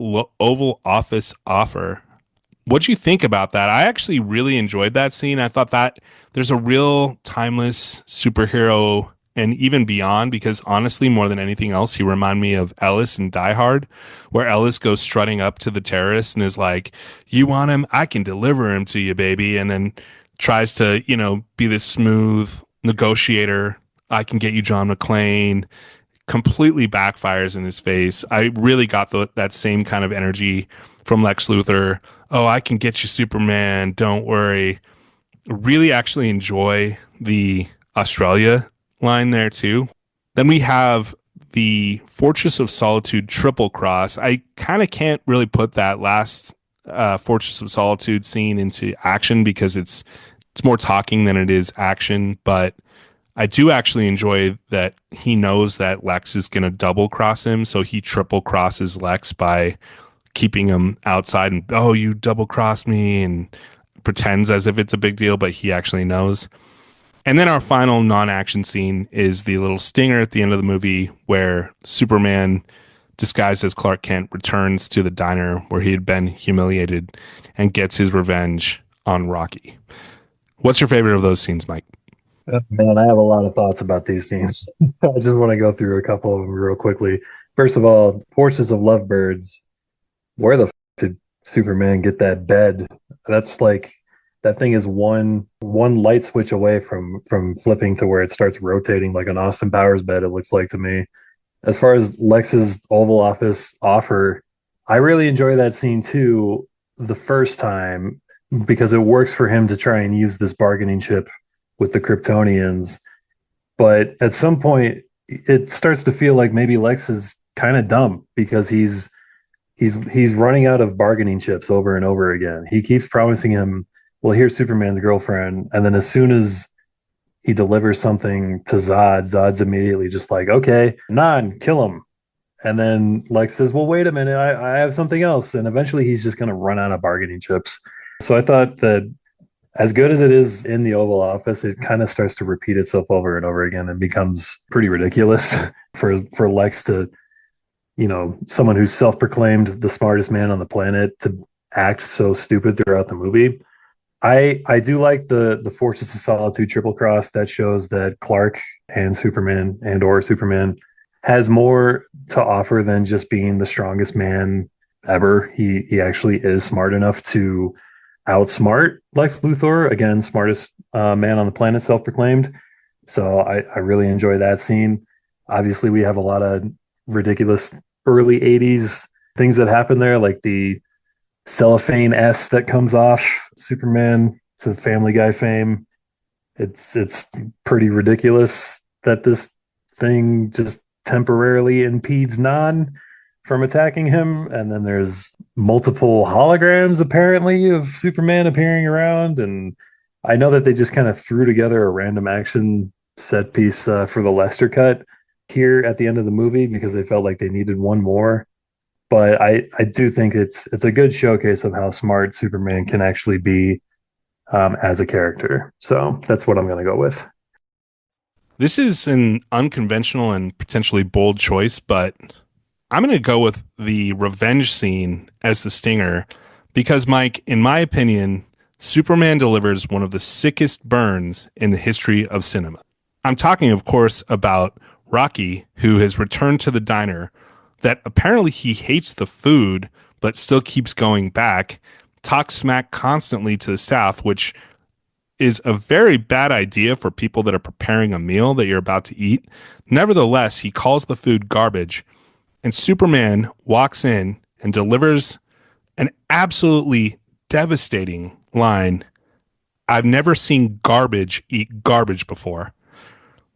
Oval Office offer. What do you think about that? I actually really enjoyed that scene. I thought that there's a real timeless superhero and even beyond, because honestly, more than anything else, he reminded me of Ellis in Die Hard, where Ellis goes strutting up to the terrorist and is like, "You want him? I can deliver him to you, baby." And then tries to, be this smooth negotiator. I can get you John McClane. Completely backfires in his face. I really got that same kind of energy from Lex Luthor. "Oh, I can get you Superman. Don't worry." Really actually enjoy the Australia line there too. Then we have the Fortress of Solitude triple cross. I kind of can't really put that last Fortress of Solitude scene into action because it's more talking than it is action, but I do actually enjoy that he knows that Lex is going to double cross him, so he triple crosses Lex by keeping him outside and, "Oh, you double crossed me," and pretends as if it's a big deal, but he actually knows. And then our final non-action scene is the little stinger at the end of the movie where Superman, disguised as Clark Kent, returns to the diner where he had been humiliated and gets his revenge on Rocky. What's your favorite of those scenes, Mike? Man, I have a lot of thoughts about these scenes. I just want to go through a couple of them real quickly. First of all, Forces of Lovebirds. Where the did Superman get that bed? That's like, that thing is one light switch away from flipping to where it starts rotating like an Austin Powers bed, it looks like to me. As far as Lex's Oval Office offer, I really enjoy that scene too the first time because it works for him to try and use this bargaining chip with the Kryptonians. But at some point, it starts to feel like maybe Lex is kind of dumb because he's running out of bargaining chips over and over again. He keeps promising him, "Well, here's Superman's girlfriend," and then as soon as he delivers something to Zod's immediately just like, "Okay, kill him." And then Lex says, "Well, wait a minute, I have something else," and eventually he's just going to run out of bargaining chips. So I thought that as good as it is in the Oval Office, it kind of starts to repeat itself over and over again and becomes pretty ridiculous for Lex to, someone who's self-proclaimed the smartest man on the planet, to act so stupid throughout the movie. I do like the Forces of Solitude triple cross. That shows that Clark and or Superman has more to offer than just being the strongest man ever. He actually is smart enough to outsmart Lex Luthor, again, smartest man on the planet, self-proclaimed. So I really enjoy that scene. Obviously, we have a lot of ridiculous early 80s things that happen there, like the cellophane S that comes off Superman to Family Guy fame. It's pretty ridiculous that this thing just temporarily impedes Non from attacking him. And then there's multiple holograms apparently of Superman appearing around. And I know that they just kind of threw together a random action set piece for the Lester cut here at the end of the movie because they felt like they needed one more. But I do think it's a good showcase of how smart Superman can actually be as a character. So that's what I'm going to go with. This is an unconventional and potentially bold choice, but I'm going to go with the revenge scene as the stinger because, Mike, in my opinion, Superman delivers one of the sickest burns in the history of cinema. I'm talking, of course, about Rocky, who has returned to the diner that apparently he hates the food, but still keeps going back, talks smack constantly to the staff, which is a very bad idea for people that are preparing a meal that you're about to eat. Nevertheless, he calls the food garbage, and Superman walks in and delivers an absolutely devastating line. "I've never seen garbage eat garbage before."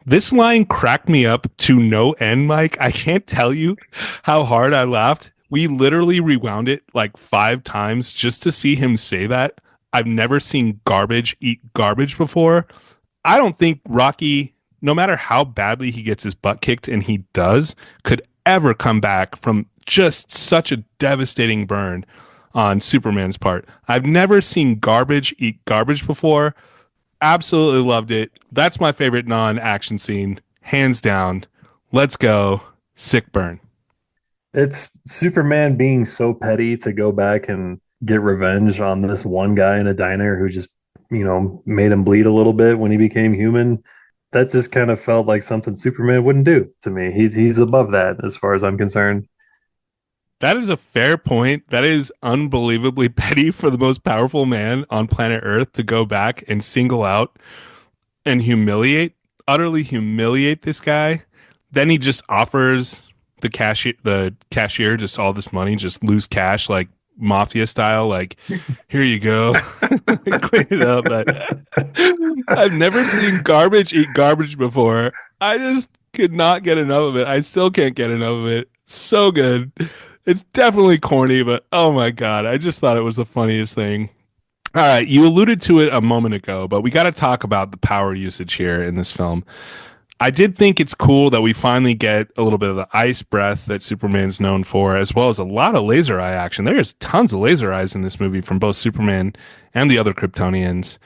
This line cracked me up to no end, Mike. I can't tell you how hard I laughed. We literally rewound it like 5 times just to see him say that. I've never seen garbage eat garbage before. I don't think Rocky, no matter how badly he gets his butt kicked, and he does, could ever come back from just such a devastating burn on Superman's part. I've never seen garbage eat garbage before. Absolutely loved it. That's my favorite non-action scene, hands down. Let's go. Sick burn. It's Superman being so petty to go back and get revenge on this one guy in a diner who just, made him bleed a little bit when he became human. That just kind of felt like something Superman wouldn't do to me. He's above that as far as I'm concerned. That is a fair point. That is unbelievably petty for the most powerful man on planet Earth to go back and single out and utterly humiliate this guy. Then he just offers the cashier just all this money, just loose cash, like mafia style, like, here you go. Clean it up. I've never seen garbage eat garbage before. I just could not get enough of it. I still can't get enough of it. So good. It's definitely corny, but oh my God, I just thought it was the funniest thing. All right, you alluded to it a moment ago, but we got to talk about the power usage here in this film. I did think it's cool that we finally get a little bit of the ice breath that Superman's known for, as well as a lot of laser eye action. There's tons of laser eyes in this movie from both Superman and the other Kryptonians.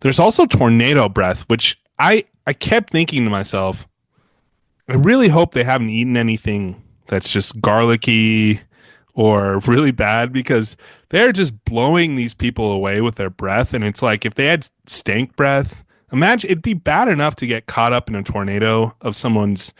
There's also tornado breath, which I kept thinking to myself, I really hope they haven't eaten anything that's just garlicky or really bad, because they're just blowing these people away with their breath. And it's like, if they had stank breath, imagine it'd be bad enough to get caught up in a tornado of someone's,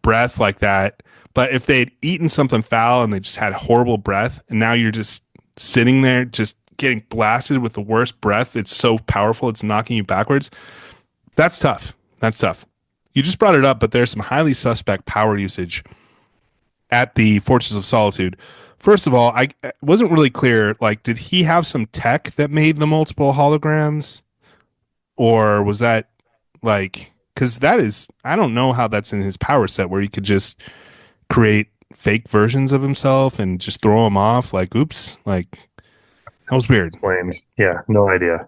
breath like that. But if they had eaten something foul and they just had horrible breath, and now you're just sitting there just getting blasted with the worst breath, it's so powerful, it's knocking you backwards. That's tough. That's tough. You just brought it up, but there's some highly suspect power usage at the Fortress of Solitude. First of all, I wasn't really clear. Like, did he have some tech that made the multiple holograms? Or was that like, because that is, I don't know how that's in his power set where he could just create fake versions of himself and just throw them off. Like, oops, like, that was weird. Explained. Yeah, no idea.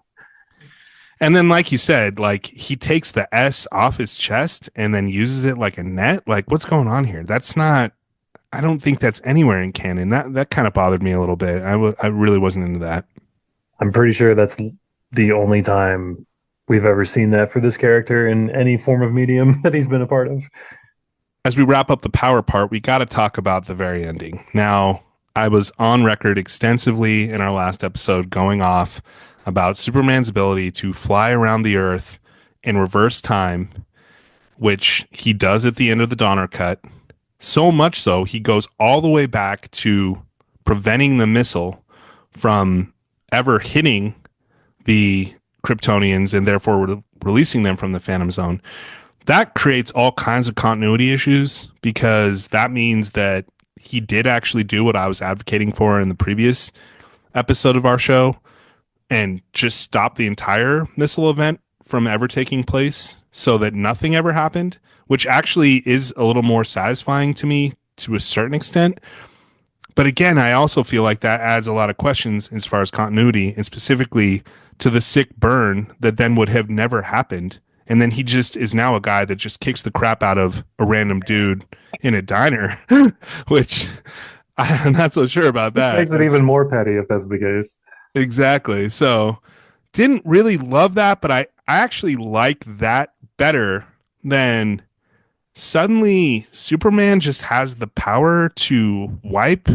And then, like you said, like, he takes the S off his chest and then uses it like a net. Like, what's going on here? That's not, I don't think that's anywhere in canon. That kind of bothered me a little bit. I really wasn't into that. I'm pretty sure that's the only time we've ever seen that for this character in any form of medium that he's been a part of. As we wrap up the power part, we got to talk about the very ending. Now, I was on record extensively in our last episode going off about Superman's ability to fly around the Earth in reverse time, which he does at the end of the Donner Cut. So much so, he goes all the way back to preventing the missile from ever hitting the Kryptonians and therefore releasing them from the Phantom Zone. That creates all kinds of continuity issues, because that means that he did actually do what I was advocating for in the previous episode of our show and just stop the entire missile event from ever taking place so that nothing ever happened, which actually is a little more satisfying to me to a certain extent. But again, I also feel like that adds a lot of questions as far as continuity, and specifically to the sick burn that then would have never happened. And then he just is now a guy that just kicks the crap out of a random dude in a diner, which I'm not so sure about that. Makes it even more petty if that's the case. Exactly. So didn't really love that, but I actually like that better than suddenly Superman just has the power to wipe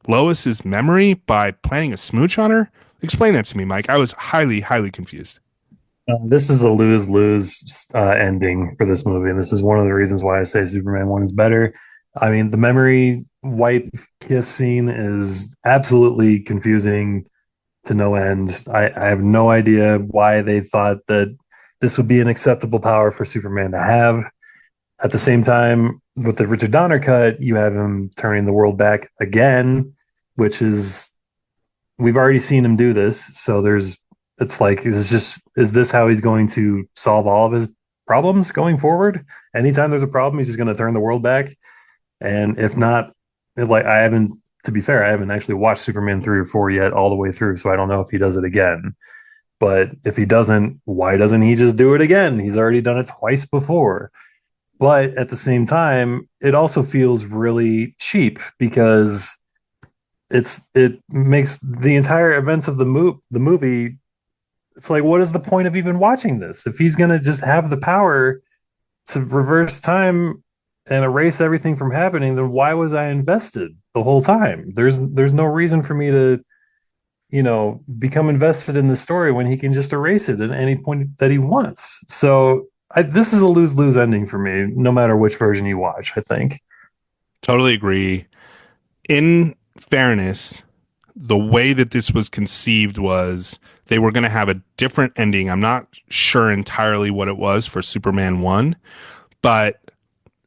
Lois's memory by planning a smooch on her. Explain that to me, Mike. I was highly, highly confused. This is a lose-lose ending for this movie, and this is one of the reasons why I say Superman 1 is better. I mean, the memory wipe kiss scene is absolutely confusing to no end. I have no idea why they thought that this would be an acceptable power for Superman to have. At the same time, with the Richard Donner cut, you have him turning the world back again, which is, we've already seen him do this. So it's like, is this how he's going to solve all of his problems going forward. Anytime there's a problem, he's just going to turn the world back. And if not, like I haven't, to be fair, I haven't actually watched Superman 3 or 4 yet, all the way through. So I don't know if he does it again. But if he doesn't, why doesn't he just do it again? He's already done it twice before. But at the same time, it also feels really cheap because it makes the entire events of the movie. It's like, what is the point of even watching this if he's gonna just have the power to reverse time and erase everything from happening? Then why was I invested the whole time? There's no reason for me to become invested in the story when he can just erase it at any point that he wants. So this is a lose-lose ending for me, no matter which version you watch, I think. Totally agree. In fairness, the way that this was conceived was they were going to have a different ending. I'm not sure entirely what it was for Superman 1, but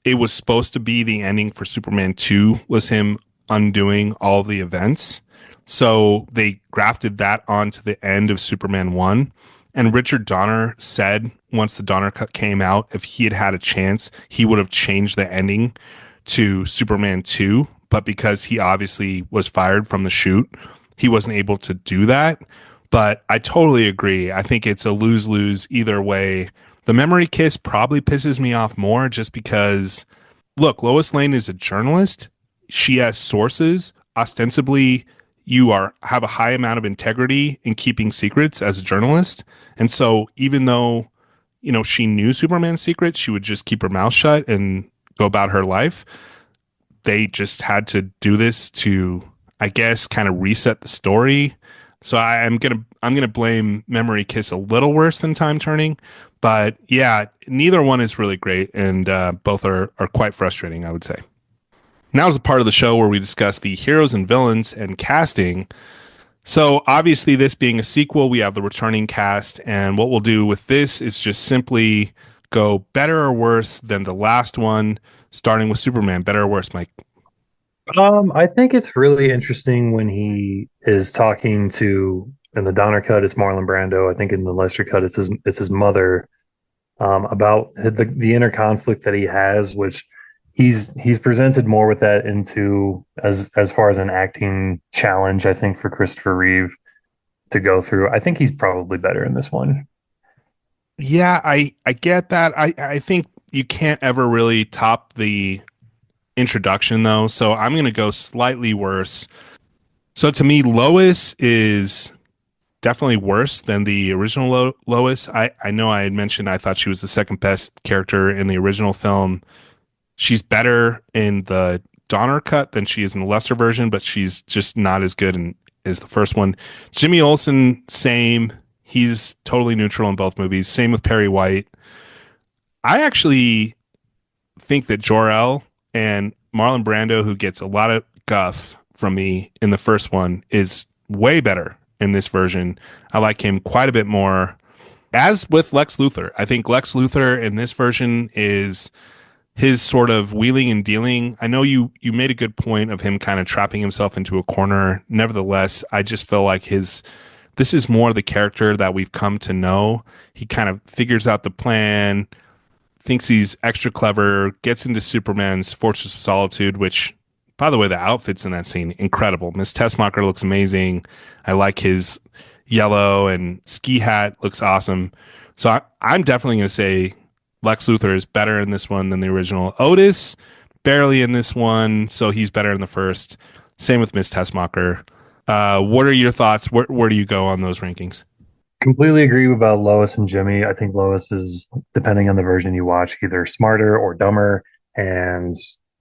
it was supposed to be the ending for Superman 2 was him undoing all the events. So they grafted that onto the end of Superman 1. And Richard Donner said once the Donner cut came out, if he had had a chance, he would have changed the ending to Superman 2. But because he obviously was fired from the shoot, he wasn't able to do that. But I totally agree. I think it's a lose-lose either way. The memory kiss probably pisses me off more just because, look, Lois Lane is a journalist. She has sources. Ostensibly, you have a high amount of integrity in keeping secrets as a journalist. And so even though, she knew Superman's secret, she would just keep her mouth shut and go about her life. They just had to do this to, I guess, kind of reset the story. So I'm gonna blame Memory Kiss a little worse than Time Turning, but yeah, neither one is really great, and both are quite frustrating, I would say. Now is a part of the show where we discuss the heroes and villains and casting. So obviously, this being a sequel, we have the returning cast, and what we'll do with this is just simply go better or worse than the last one, starting with Superman. Better or worse, Mike? I think it's really interesting when he is talking to in the Donner cut, it's Marlon Brando. I think in the Lester cut, it's his mother, about the inner conflict that he has, which he's presented more with that into as far as an acting challenge, I think, for Christopher Reeve to go through. I think he's probably better in this one. Yeah, I get that. I think you can't ever really top the introduction though, so I'm gonna go slightly worse. So to me, Lois is definitely worse than the original Lois. I know I had mentioned I thought she was the second best character in the original film. She's better in the Donner cut than she is in the Lester version, but she's just not as good as the first one. Jimmy Olsen, same. He's totally neutral in both movies. Same with Perry White. I actually think that Jor-El and Marlon Brando, who gets a lot of guff from me in the first one, is way better in this version. I like him quite a bit more. As with Lex Luthor, I think Lex Luthor in this version is his sort of wheeling and dealing. I know you made a good point of him kind of trapping himself into a corner. Nevertheless, I just feel like this is more the character that we've come to know. He kind of figures out the plan, thinks he's extra clever, gets into Superman's Fortress of Solitude, which, by the way, the outfits in that scene, incredible. Miss Tessmacher looks amazing. I like his yellow and ski hat, looks awesome. So I'm definitely going to say Lex Luthor is better in this one than the original. Otis, barely in this one, so he's better in the first. Same with Miss Tessmacher. What are your thoughts? Where do you go on those rankings? Completely agree about Lois and Jimmy. I think Lois is, depending on the version you watch, either smarter or dumber. And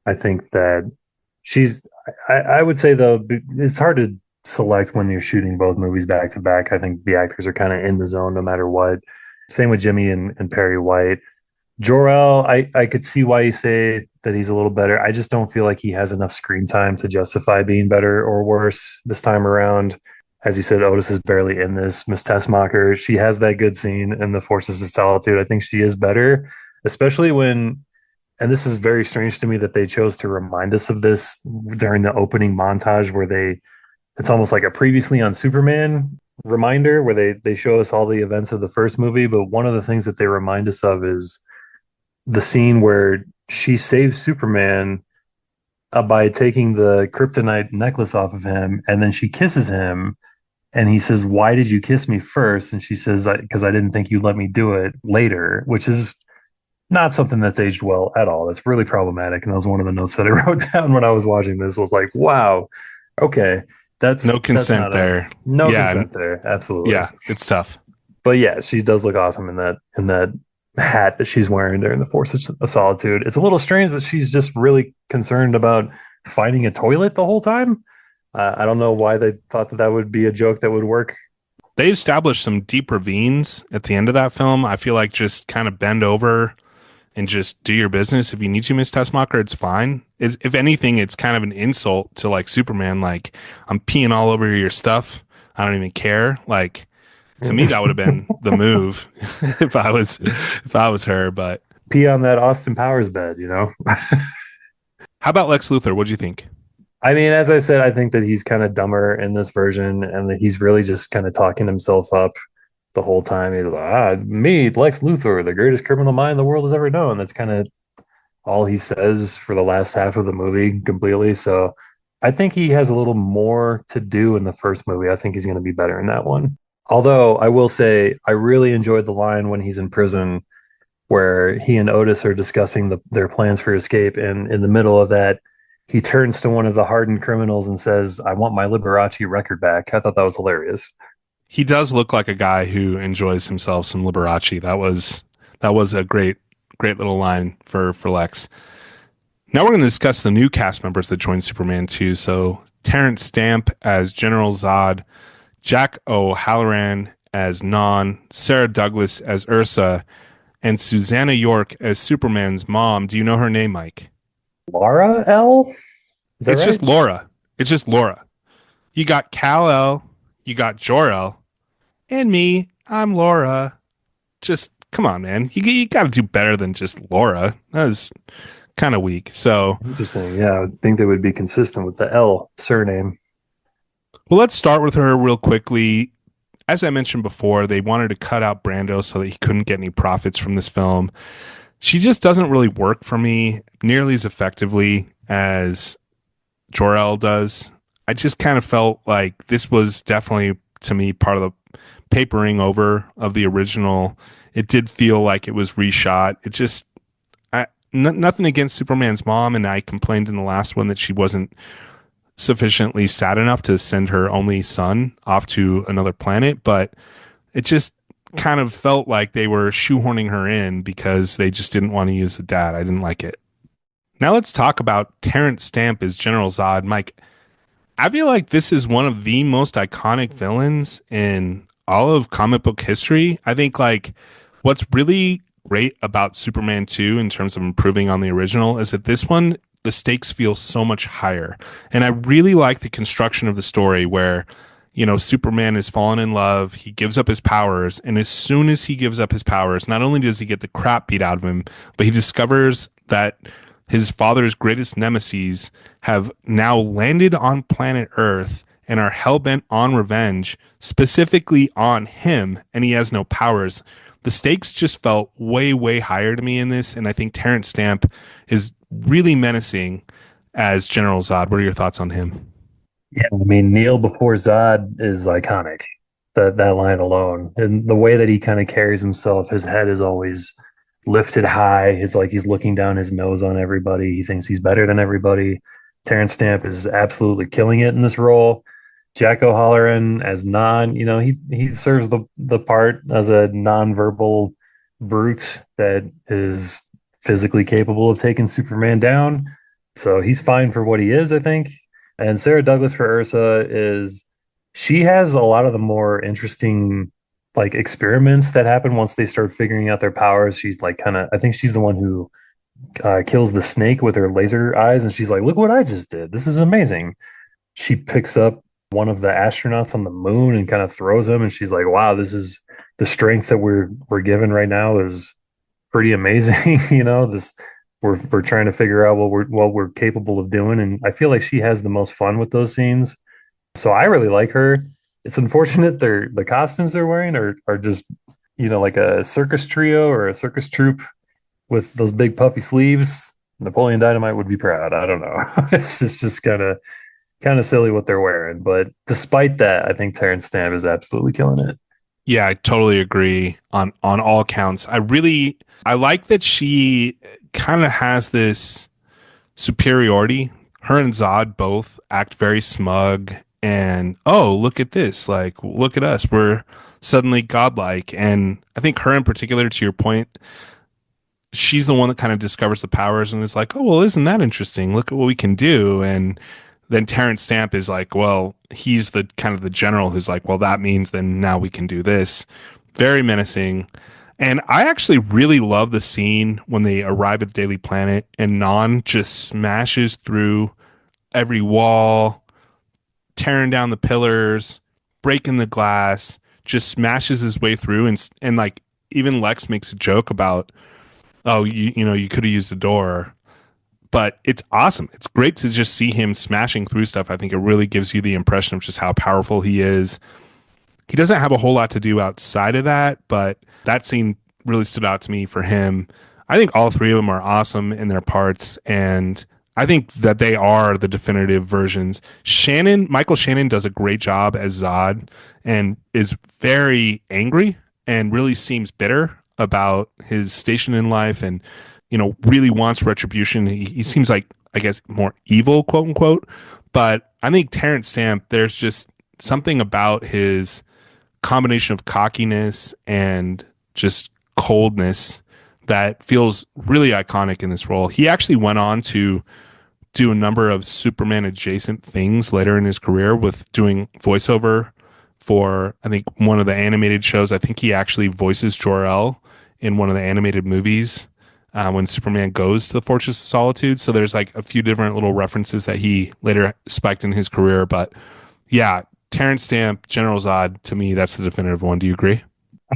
I think that I would say, though, it's hard to select when you're shooting both movies back to back. I think the actors are kind of in the zone no matter what. Same with Jimmy and Perry White. Jor-El, I could see why you say that he's a little better. I just don't feel like he has enough screen time to justify being better or worse this time around. As you said, Otis is barely in this. Miss Tessmacher, she has that good scene in the Forces of Solitude. I think she is better, especially when, and this is very strange to me that they chose to remind us of this during the opening montage where it's almost like a previously on Superman reminder where they show us all the events of the first movie. But one of the things that they remind us of is the scene where she saves Superman by taking the kryptonite necklace off of him, and then she kisses him, and he says, "Why did you kiss me first?" And she says, "Because I didn't think you'd let me do it later," which is not something that's aged well at all. That's really problematic. And that was one of the notes that I wrote down when I was watching this. Was like, wow, okay, No that's consent not a there. no Yeah, consent there. Absolutely. yeah, it's tough. But yeah, she does look awesome in that hat that she's wearing during the Force of Solitude. It's a little strange that she's just really concerned about finding a toilet the whole time. I don't know why they thought that that would be a joke that would work. They established some deep ravines at the end of that film. I feel like just kind of bend over and just do your business. If you need to, Miss Tessmacher, it's fine. If anything, it's kind of an insult to like Superman. Like, I'm peeing all over your stuff. I don't even care. Like, to me, that would have been the move if I was her. But Pee on that Austin Powers bed, you know? how about Lex Luthor? What'd you think? I mean, as I said, I think that he's kind of dumber in this version and that he's really just kind of talking himself up the whole time. He's like, me, Lex Luthor, the greatest criminal mind the world has ever known. That's kind of all he says for the last half of the movie completely. So I think he has a little more to do in the first movie. I think he's going to be better in that one. Although I will say, I really enjoyed the line when he's in prison where he and Otis are discussing their plans for escape. And in the middle of that, he turns to one of the hardened criminals and says, "I want my Liberace record back." I thought that was hilarious. He does look like a guy who enjoys himself some Liberace. That was a great little line for Lex. Now we're going to discuss the new cast members that joined Superman 2. So Terrence Stamp as General Zod, Jack O'Halloran as Non, Sarah Douglas as Ursa, and Susanna York as Superman's mom. Do you know her name, Mike? Laura L? Is that It's right? just Laura. It's just Laura. You got Kal-El, you got Jor-El, and me. I'm Laura. Just come on, man. You got to do better than just Laura. That was kind of weak. So, Interesting. Yeah, I would think they would be consistent with the L surname. well, let's start with her real quickly. As I mentioned before, they wanted to cut out Brando so that he couldn't get any profits from this film. She just doesn't really work for me nearly as effectively as Jor-El does. I just kind of felt like this was definitely, to me, part of the papering over of the original. It did feel like it was reshot. It just, nothing against Superman's mom, and I complained in the last one that she wasn't sufficiently sad enough to send her only son off to another planet, but it just kind of felt like they were shoehorning her in because they just didn't want to use the dad. I didn't like it. Now let's talk about Terrence Stamp as General Zod. Mike, I feel like this is one of the most iconic villains in all of comic book history. I think like what's really great about Superman 2 in terms of improving on the original is that this one, the stakes feel so much higher. And I really like the construction of the story where, you know, Superman has fallen in love, he gives up his powers, and as soon as he gives up his powers, not only does he get the crap beat out of him, but he discovers that his father's greatest nemesis have now landed on planet Earth and are hell-bent on revenge, specifically on him, and he has no powers. The stakes just felt way, way higher to me in this, and I think Terrence Stamp is really menacing as General Zod. What are your thoughts on him? Yeah, I mean, Neil before Zod is iconic. That line alone, and the way that he kind of carries himself, his head is always lifted high. It's like he's looking down his nose on everybody. He thinks he's better than everybody. Terrence Stamp is absolutely killing it in this role. Jack O'Halloran as Non, you know, he serves the part as a nonverbal brute that is physically capable of taking Superman down. So he's fine for what he is, I think. And Sarah Douglas for Ursa is she has a lot of the more interesting like experiments that happen once they start figuring out their powers. She's like kind of I think she's the one who kills the snake with her laser eyes, and she's like, "Look what I just did! This is amazing." She picks up one of the astronauts on the moon and kind of throws him, and she's like, "Wow, this is the strength that we're given right now is pretty amazing." You know, this we're trying to figure out what we're capable of doing, and I feel like she has the most fun with those scenes. So I really like her. It's unfortunate the costumes they're wearing are just, you know, like a circus trio or a circus troupe. with those big puffy sleeves, Napoleon Dynamite would be proud. I don't know. It's just kind of silly what they're wearing. But despite that, I think Terrence Stamp is absolutely killing it. Yeah, I totally agree on all counts. I like that she kind of has this superiority. Her and Zod both act very smug and oh, look at this. Like, look at us. We're suddenly godlike. And I think her in particular, to your point, she's the one that kind of discovers the powers and is like, oh, well, isn't that interesting? Look at what we can do. And then Terrence Stamp is like, well, he's the kind of the general who's like, well, that means then now we can do this. Very menacing. And I actually really love the scene when they arrive at the Daily Planet and Non just smashes through every wall, tearing down the pillars, breaking the glass, just smashes his way through. And like, even Lex makes a joke about, oh, you know, you could have used the door. But it's awesome. It's great to just see him smashing through stuff. I think it really gives you the impression of just how powerful he is. He doesn't have a whole lot to do outside of that, but that scene really stood out to me for him. I think all three of them are awesome in their parts, and I think that they are the definitive versions. Michael Shannon does a great job as Zod and is very angry and really seems bitter about his station in life and, you know, really wants retribution. He seems like, I guess, more evil, quote unquote. But I think Terrence Stamp, there's just something about his combination of cockiness and just coldness that feels really iconic in this role. He actually went on to do a number of Superman adjacent things later in his career with doing voiceover for, I think, one of the animated shows. I think he actually voices Jor-El in one of the animated movies when Superman goes to the Fortress of Solitude. So there's like a few different little references that he later spiked in his career. But yeah, Terrence Stamp, General Zod, to me, that's the definitive one. Do you agree?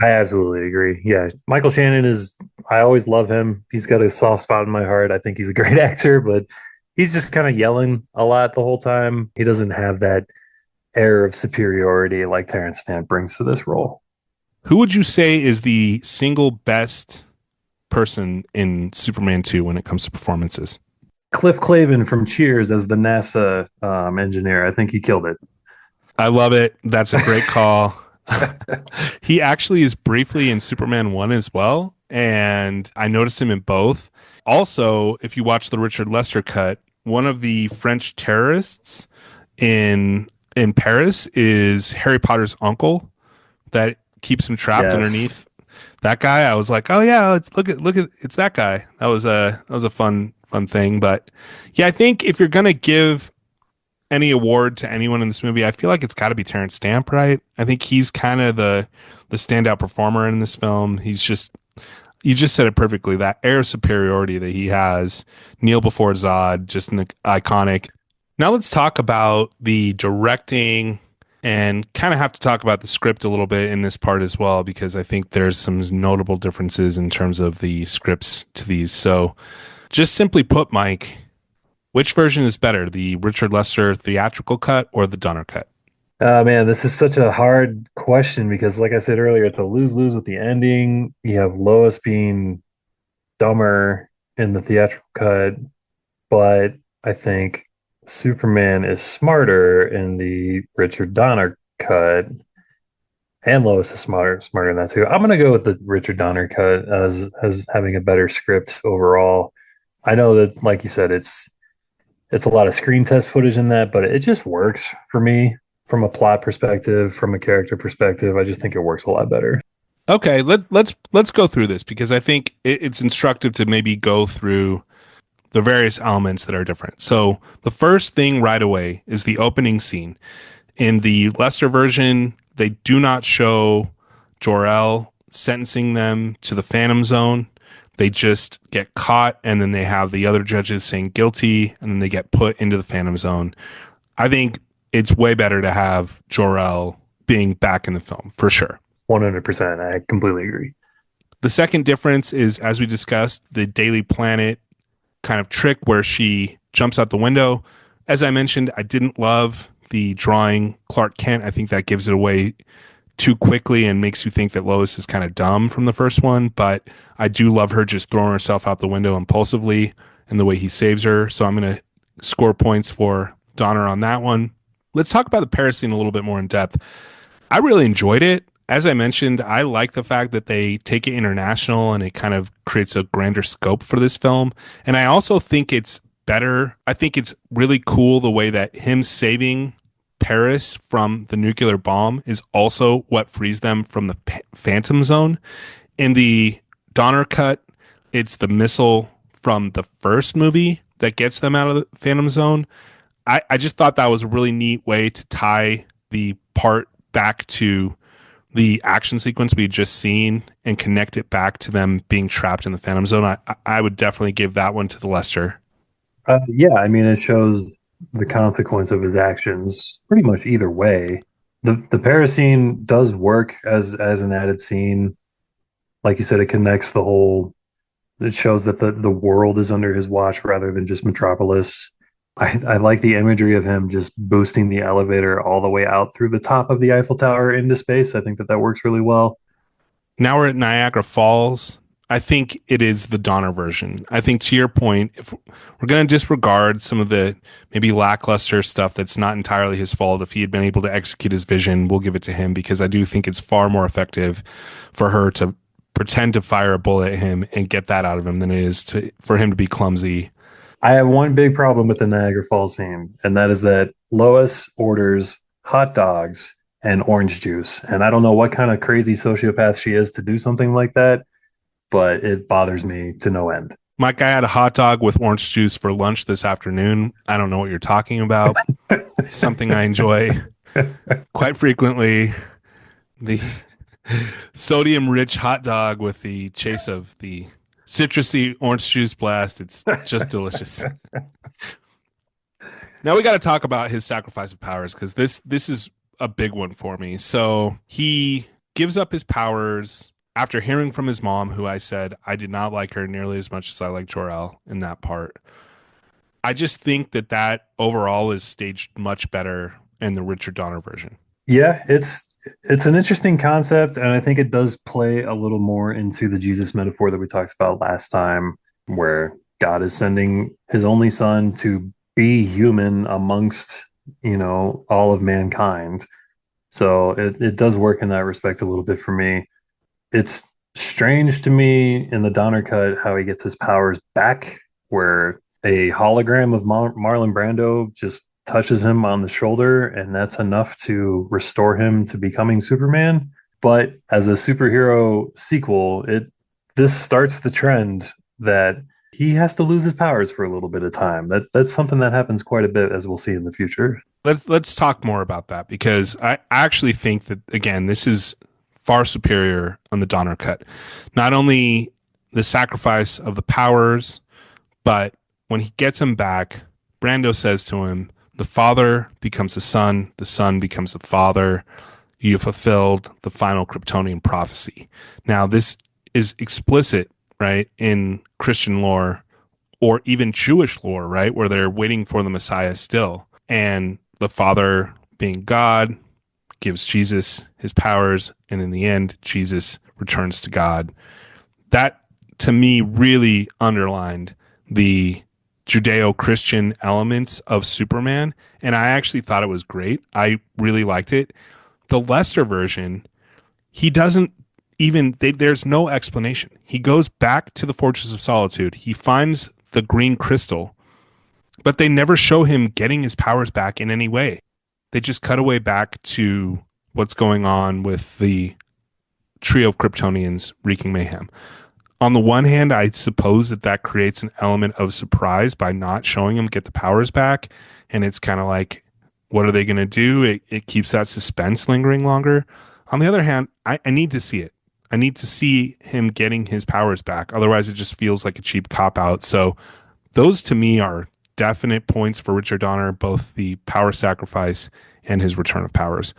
I absolutely agree. Yeah, Michael Shannon is. I always love him. He's got a soft spot in my heart. I think he's a great actor, but he's just kind of yelling a lot the whole time. He doesn't have that air of superiority like Terrence Stamp brings to this role. Who would you say is the single best person in Superman 2 when it comes to performances? Cliff Clavin from Cheers as the NASA engineer. I think he killed it. I love it. That's a great call. He actually is briefly in Superman 1 as well, and I noticed him in both. Also, if you watch the Richard Lester cut, one of the French terrorists in Paris is Harry Potter's uncle that keeps him trapped underneath. That guy, I was like, oh yeah, look at it's that guy. That was a fun thing. But yeah, I think if you're gonna give any award to anyone in this movie, I feel like it's got to be Terrence Stamp, right? I think he's kind of the standout performer in this film. He's just, you just said it perfectly. That air of superiority that he has, Kneel Before Zod, just an iconic. Now let's talk about the directing and kind of have to talk about the script a little bit in this part as well, because I think there's some notable differences in terms of the scripts to these. So just simply put, Mike, which version is better, the Richard Lester theatrical cut or the Donner cut? Man, this is such a hard question because, like I said earlier, it's a lose-lose with the ending. You have Lois being dumber in the theatrical cut, but I think Superman is smarter in the Richard Donner cut, and Lois is smarter in that too. I'm gonna go with the Richard Donner cut as having a better script overall. I know that, like you said, it's a lot of screen test footage in that, but it just works for me from a plot perspective, from a character perspective. I just think it works a lot better. Okay, let's go through this because I think it's instructive to maybe go through the various elements that are different. So the first thing right away is the opening scene. In the Lester version, they do not show Jor-El sentencing them to the Phantom Zone. They just get caught, and then they have the other judges saying guilty, and then they get put into the Phantom Zone. I think it's way better to have Jor-El being back in the film, for sure. 100%. I completely agree. The second difference is, as we discussed, the Daily Planet kind of trick where she jumps out the window. As I mentioned, I didn't love the drawing Clark Kent. I think that gives it away too quickly and makes you think that Lois is kind of dumb from the first one, but I do love her just throwing herself out the window impulsively and the way he saves her. So I'm going to score points for Donner on that one. Let's talk about the Paris scene a little bit more in depth. I really enjoyed it. As I mentioned, I like the fact that they take it international and it kind of creates a grander scope for this film. And I also think it's better. I think it's really cool the way that him saving Paris from the nuclear bomb is also what frees them from the Phantom Zone. In the Donner cut, it's the missile from the first movie that gets them out of the Phantom Zone. I just thought that was a really neat way to tie the part back to the action sequence we had just seen and connect it back to them being trapped in the Phantom Zone. I would definitely give that one to the Lester. Yeah, I mean, it shows the consequence of his actions pretty much either way. The Paris scene does work as an added scene. Like you said, it connects the whole. It shows that the world is under his watch rather than just Metropolis. I like the imagery of him just boosting the elevator all the way out through the top of the Eiffel Tower into space. I think that works really well. Now we're at Niagara Falls. I think it is the Donner version. I think to your point, if we're going to disregard some of the maybe lackluster stuff that's not entirely his fault, if he had been able to execute his vision, we'll give it to him because I do think it's far more effective for her to pretend to fire a bullet at him and get that out of him than it is for him to be clumsy. I have one big problem with the Niagara Falls scene, and that is that Lois orders hot dogs and orange juice. And I don't know what kind of crazy sociopath she is to do something like that, but it bothers me to no end. Mike, I had a hot dog with orange juice for lunch this afternoon. I don't know what you're talking about. It's something I enjoy quite frequently. The sodium-rich hot dog with the chase of the citrusy orange juice blast. It's just delicious. Now we got to talk about his sacrifice of powers because this is a big one for me. So he gives up his powers after hearing from his mom, who I said I did not like her nearly as much as I like Jor-El in that part. I just think that overall is staged much better in the Richard Donner version. Yeah, it's an interesting concept, and I think it does play a little more into the Jesus metaphor that we talked about last time, where God is sending his only son to be human amongst, all of mankind. So it does work in that respect a little bit for me. It's strange to me in the Donner cut how he gets his powers back, where a hologram of Marlon Brando just touches him on the shoulder, and that's enough to restore him to becoming Superman. But as a superhero sequel, this starts the trend that he has to lose his powers for a little bit of time. That's something that happens quite a bit, as we'll see in the future. Let's talk more about that because I actually think that again, this is far superior on the Donner cut. Not only the sacrifice of the powers, but when he gets him back, Brando says to him, the father becomes the son becomes the father. You fulfilled the final Kryptonian prophecy. Now, this is explicit, right, in Christian lore or even Jewish lore, right, where they're waiting for the Messiah still. And the father, being God, gives Jesus his powers, and in the end, Jesus returns to God. That, to me, really underlined the Judeo-Christian elements of Superman, and I actually thought it was great. I really liked it. The Lester version, he doesn't even, there's no explanation. He goes back to the Fortress of Solitude. He finds the green crystal, but they never show him getting his powers back in any way. They just cut away back to what's going on with the trio of Kryptonians wreaking mayhem. On the one hand, I suppose that creates an element of surprise by not showing him get the powers back. And it's kind of like, what are they going to do? It keeps that suspense lingering longer. On the other hand, I need to see it. I need to see him getting his powers back. Otherwise, it just feels like a cheap cop-out. So those to me are definite points for Richard Donner, both the power sacrifice and his return of powers.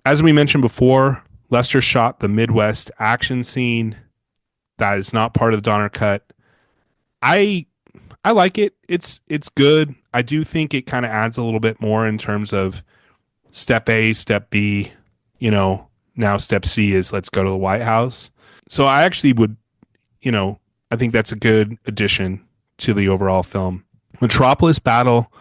As we mentioned before, Lester shot the Midwest action scene. That is not part of the Donner cut. I like it. It's good. I do think it kind of adds a little bit more in terms of step A, step B, now step C is let's go to the White House. So I actually would, you know, I think that's a good addition to the overall film. Metropolis Battle,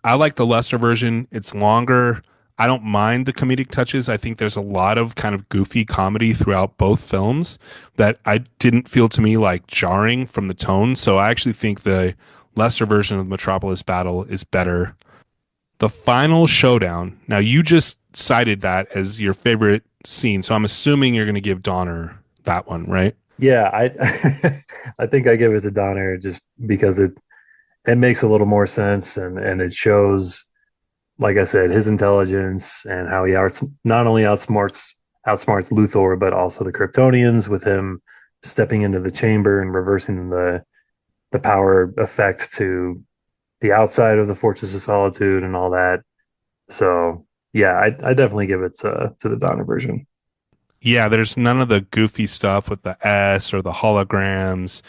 I like the lesser version. It's longer. I don't mind the comedic touches. I think there's a lot of kind of goofy comedy throughout both films that I didn't feel to me like jarring from the tone. So I actually think the lesser version of Metropolis Battle is better. The final showdown. Now you just cited that as your favorite scene, so I'm assuming you're going to give Donner that one, right? Yeah, I I think I give it to Donner just because it makes a little more sense and it shows, like I said, his intelligence and how he not only outsmarts Luthor, but also the Kryptonians with him stepping into the chamber and reversing the power effect to the outside of the Fortress of Solitude and all that. So yeah, I definitely give it to the Donner version. Yeah, there's none of the goofy stuff with the S or the holograms.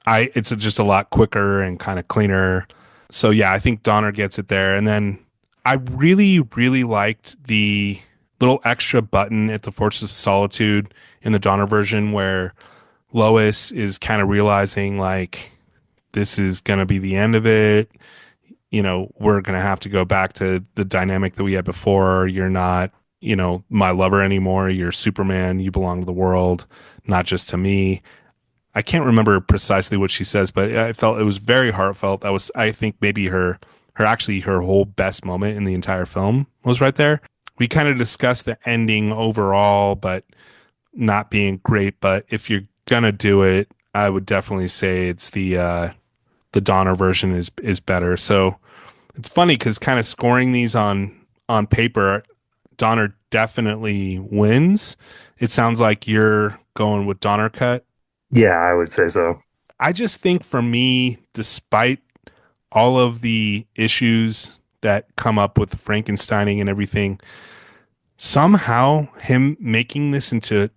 It's just a lot quicker and kind of cleaner. So yeah, I think Donner gets it there. And then I really, really liked the little extra button at the Fortress of Solitude in the Donner version where Lois is kind of realizing like this is going to be the end of it. You know, we're going to have to go back to the dynamic that we had before. You're not, you know, my lover anymore. You're Superman. You belong to the world, not just to me. I can't remember precisely what she says, but I felt it was very heartfelt. That was, I think, maybe her whole best moment in the entire film was right there. We kind of discussed the ending overall, but not being great. But if you're gonna do it, I would definitely say it's the Donner version is better. So it's funny because kind of scoring these on paper, Donner definitely wins. It sounds like you're going with Donner cut. Yeah, I would say so. I just think for me, despite all of the issues that come up with Frankensteining and everything, somehow him making this into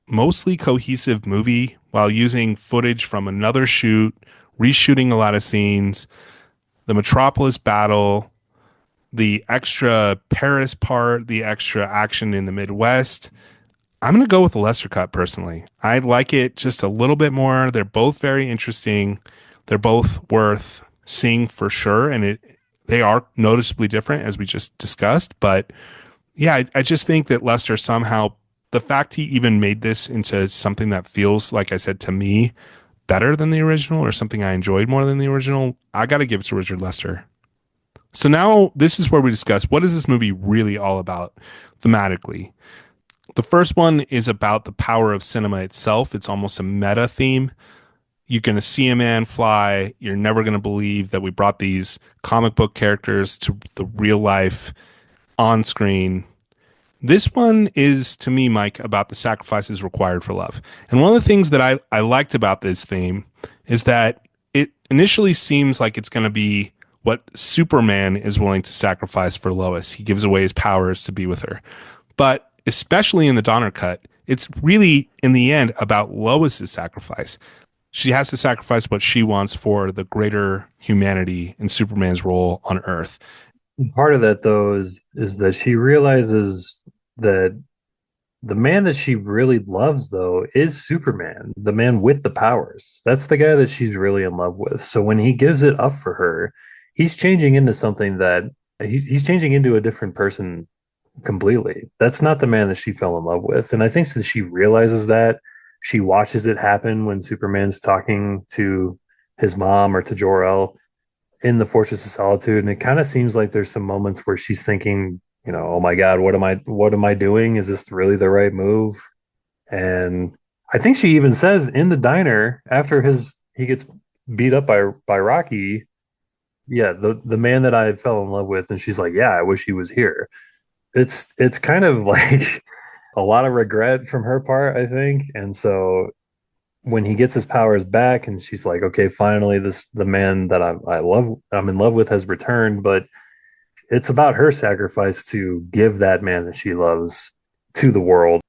mostly cohesive movie while using footage from another shoot, reshooting a lot of scenes, the Metropolis battle, the extra Paris part, the extra action in the Midwest. I'm going to go with the lesser cut personally. I like it just a little bit more. They're both very interesting. They're both worth seeing for sure. And they are noticeably different as we just discussed. But yeah, I just think that Lester somehow, the fact he even made this into something that feels, like I said, to me, better than the original or something I enjoyed more than the original, I got to give it to Richard Lester. So now this is where we discuss what is this movie really all about thematically. The first one is about the power of cinema itself. It's almost a meta theme. You're going to see a man fly. You're never going to believe that we brought these comic book characters to the real life on screen. This one is, to me, Mike, about the sacrifices required for love. And one of the things that I liked about this theme is that it initially seems like it's going to be what Superman is willing to sacrifice for Lois. He gives away his powers to be with her. But especially in the Donner cut, it's really, in the end, about Lois's sacrifice. She has to sacrifice what she wants for the greater humanity in Superman's role on Earth. Part of that though is that she realizes that the man that she really loves though is Superman, the man with the powers. That's the guy that she's really in love with. So when he gives it up for her, he's changing into something that he's changing into a different person completely. That's not the man that she fell in love with. And I think that she realizes that. She watches it happen when Superman's talking to his mom or to Jor-El in the Fortress of Solitude, and it kind of seems like there's some moments where she's thinking, you know, oh my God, what am I doing? Is this really the right move? And I think she even says in the diner after he gets beat up by Rocky, yeah, the man that I fell in love with, and she's like, yeah, I wish he was here. It's kind of like a lot of regret from her part, I think. And so when he gets his powers back and she's like, okay, finally the man that I'm in love with has returned, but it's about her sacrifice to give that man that she loves to the world.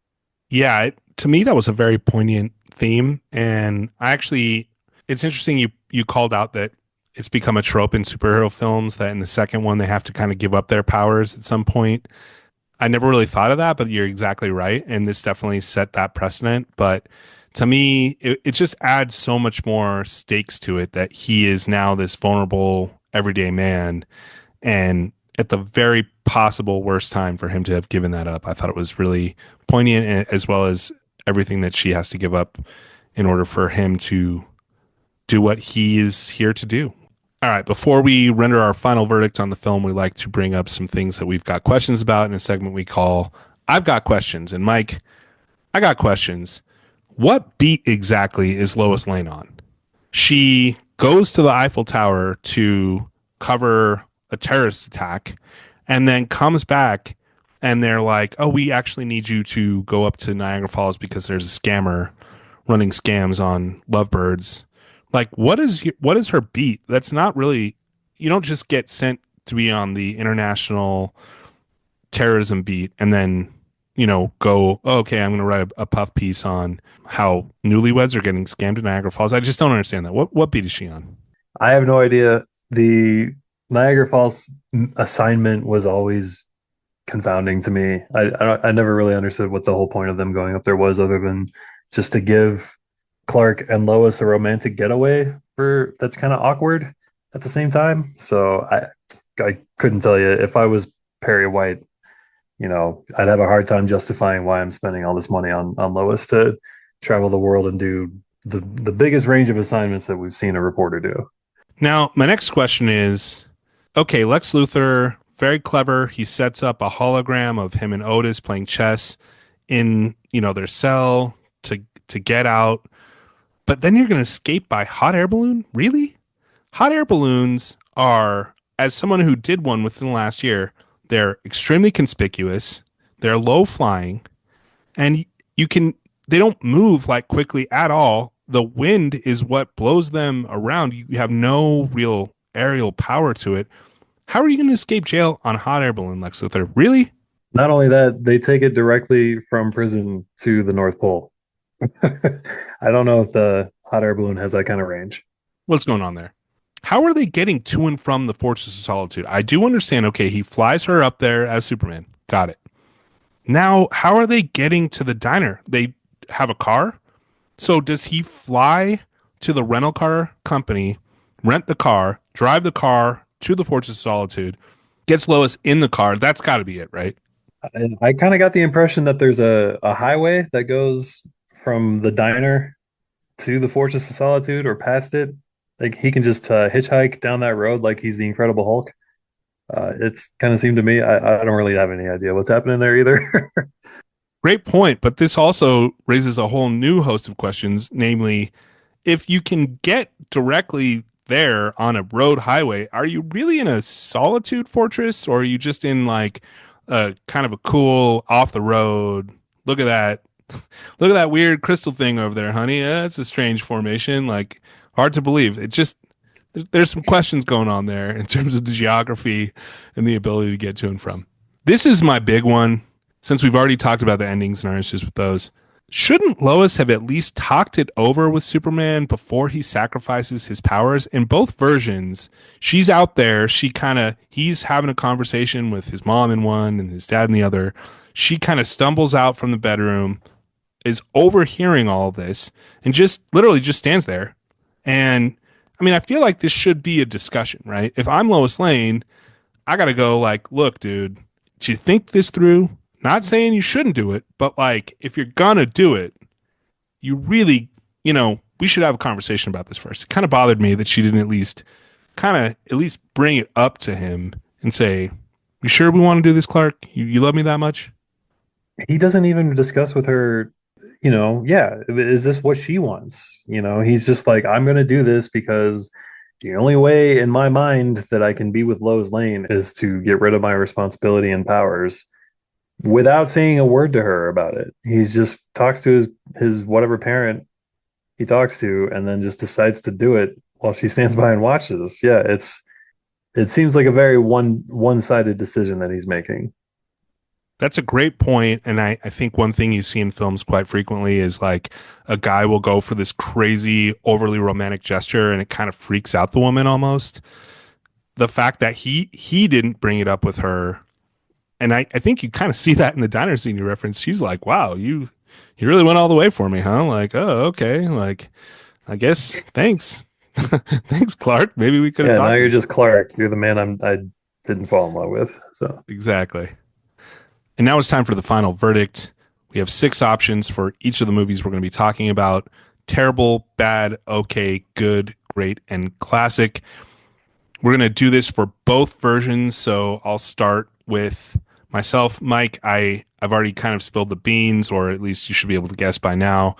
Yeah, to me that was a very poignant theme, and it's interesting you called out that it's become a trope in superhero films that in the second one they have to kind of give up their powers at some point. I never really thought of that, but you're exactly right. And this definitely set that precedent. But to me, it just adds so much more stakes to it that he is now this vulnerable everyday man. And at the very possible worst time for him to have given that up, I thought it was really poignant, as well as everything that she has to give up in order for him to do what he is here to do. All right, before we render our final verdict on the film, we like to bring up some things that we've got questions about in a segment we call I've Got Questions. And Mike, I got questions. What beat exactly is Lois Lane on? She goes to the Eiffel Tower to cover a terrorist attack and then comes back and they're like, oh, we actually need you to go up to Niagara Falls because there's a scammer running scams on lovebirds. Like, what is her beat? That's not really, you don't just get sent to be on the international terrorism beat and then, go, oh, okay, I'm going to write a puff piece on how newlyweds are getting scammed in Niagara Falls. I just don't understand that. What beat is she on? I have no idea. The Niagara Falls assignment was always confounding to me. I never really understood what the whole point of them going up there was, other than just to give Clark and Lois a romantic getaway for that's kind of awkward at the same time. So I couldn't tell you if I was Perry White. I'd have a hard time justifying why I'm spending all this money on Lois to travel the world and do the biggest range of assignments that we've seen a reporter do. Now, my next question is, okay, Lex Luthor, very clever. He sets up a hologram of him and Otis playing chess in, their cell to get out. But then you're going to escape by hot air balloon? Really? Hot air balloons are, as someone who did one within the last year, they're extremely conspicuous. They're low flying, and they don't move like quickly at all. The wind is what blows them around. You have no real aerial power to it. How are you going to escape jail on a hot air balloon, Lex Luthor? Really? Not only that, they take it directly from prison to the North Pole. I don't know if the hot air balloon has that kind of range. What's going on there? How are they getting to and from the Fortress of Solitude? I do understand, okay, he flies her up there as Superman. Got it. Now, how are they getting to the diner? They have a car? So does he fly to the rental car company, rent the car, drive the car to the Fortress of Solitude, gets Lois in the car? That's got to be it, right? And I kind of got the impression that there's a highway that goes from the diner to the Fortress of Solitude or past it. Like he can just hitchhike down that road like he's the Incredible Hulk. It's kind of seemed to me. I don't really have any idea what's happening there either. Great point, but this also raises a whole new host of questions, namely, if you can get directly there on a road highway, are you really in a solitude fortress, or are you just in like a kind of a cool off the road? Look at that. Look at that weird crystal thing over there, honey. It's a strange formation. Like, hard to believe. It just, there's some questions going on there in terms of the geography and the ability to get to and from. This is my big one. Since we've already talked about the endings and our issues with those, shouldn't Lois have at least talked it over with Superman before he sacrifices his powers? In both versions, she's out there. He's having a conversation with his mom in one and his dad in the other. She kind of stumbles out from the bedroom, is overhearing all of this, and just literally just stands there. And I mean, I feel like this should be a discussion, right? If I'm Lois Lane, I got to go like, look, dude, do you think this through? Not saying you shouldn't do it, but like, if you're gonna do it, you really, we should have a conversation about this first. It kind of bothered me that she didn't at least bring it up to him and say, you sure we want to do this, Clark? You love me that much? He doesn't even discuss with her, yeah, is this what she wants? He's just like, I'm going to do this because the only way in my mind that I can be with Lois Lane is to get rid of my responsibility and powers without saying a word to her about it. He's just talks to his whatever parent he talks to and then just decides to do it while she stands by and watches. Yeah, it seems like a very one-sided decision that he's making. That's a great point. And I think one thing you see in films quite frequently is like a guy will go for this crazy, overly romantic gesture and it kind of freaks out the woman almost. The fact that he didn't bring it up with her And I think you kind of see that in the diner scene you referenced. She's like, wow, you really went all the way for me, huh? Like, oh, okay. Like, I guess thanks. Thanks, Clark. Maybe we could have Yeah, now talked you're this. just Clark. You're the man I didn't fall in love with. So Exactly. And now it's time for the final verdict. We have 6 options for each of the movies we're going to be talking about: terrible, bad, okay, good, great, and classic. We're going to do this for both versions. So I'll start with myself. Mike, I've already kind of spilled the beans, or at least you should be able to guess by now.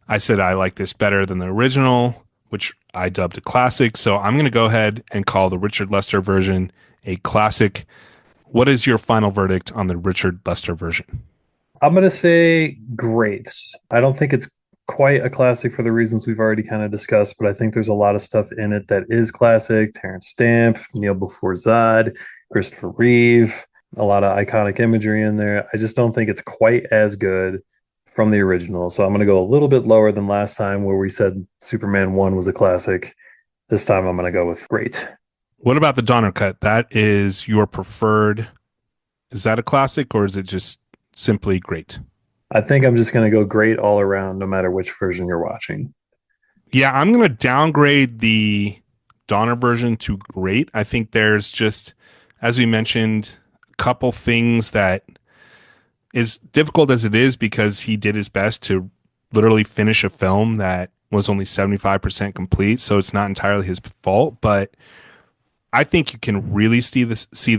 I said I like this better than the original, which I dubbed a classic. So I'm going to go ahead and call the Richard Lester version a classic. What is your final verdict on the Richard Lester version? I'm gonna say great. I don't think it's quite a classic for the reasons we've already kind of discussed, but I think there's a lot of stuff in it that is classic. Terrence Stamp, Neil Before Zod, Christopher Reeve, a lot of iconic imagery in there. I just don't think it's quite as good from the original. So I'm gonna go a little bit lower than last time where we said Superman 1 was a classic. This time I'm gonna go with great. What about the Donner cut? That is your preferred. Is that a classic or is it just simply great? I think I'm just gonna go great all around, no matter which version you're watching. Yeah, I'm going to downgrade the Donner version to great. I think there's just, as we mentioned, a couple things that is difficult as it is because he did his best to literally finish a film that was only 75% complete. So it's not entirely his fault, but I think you can really see the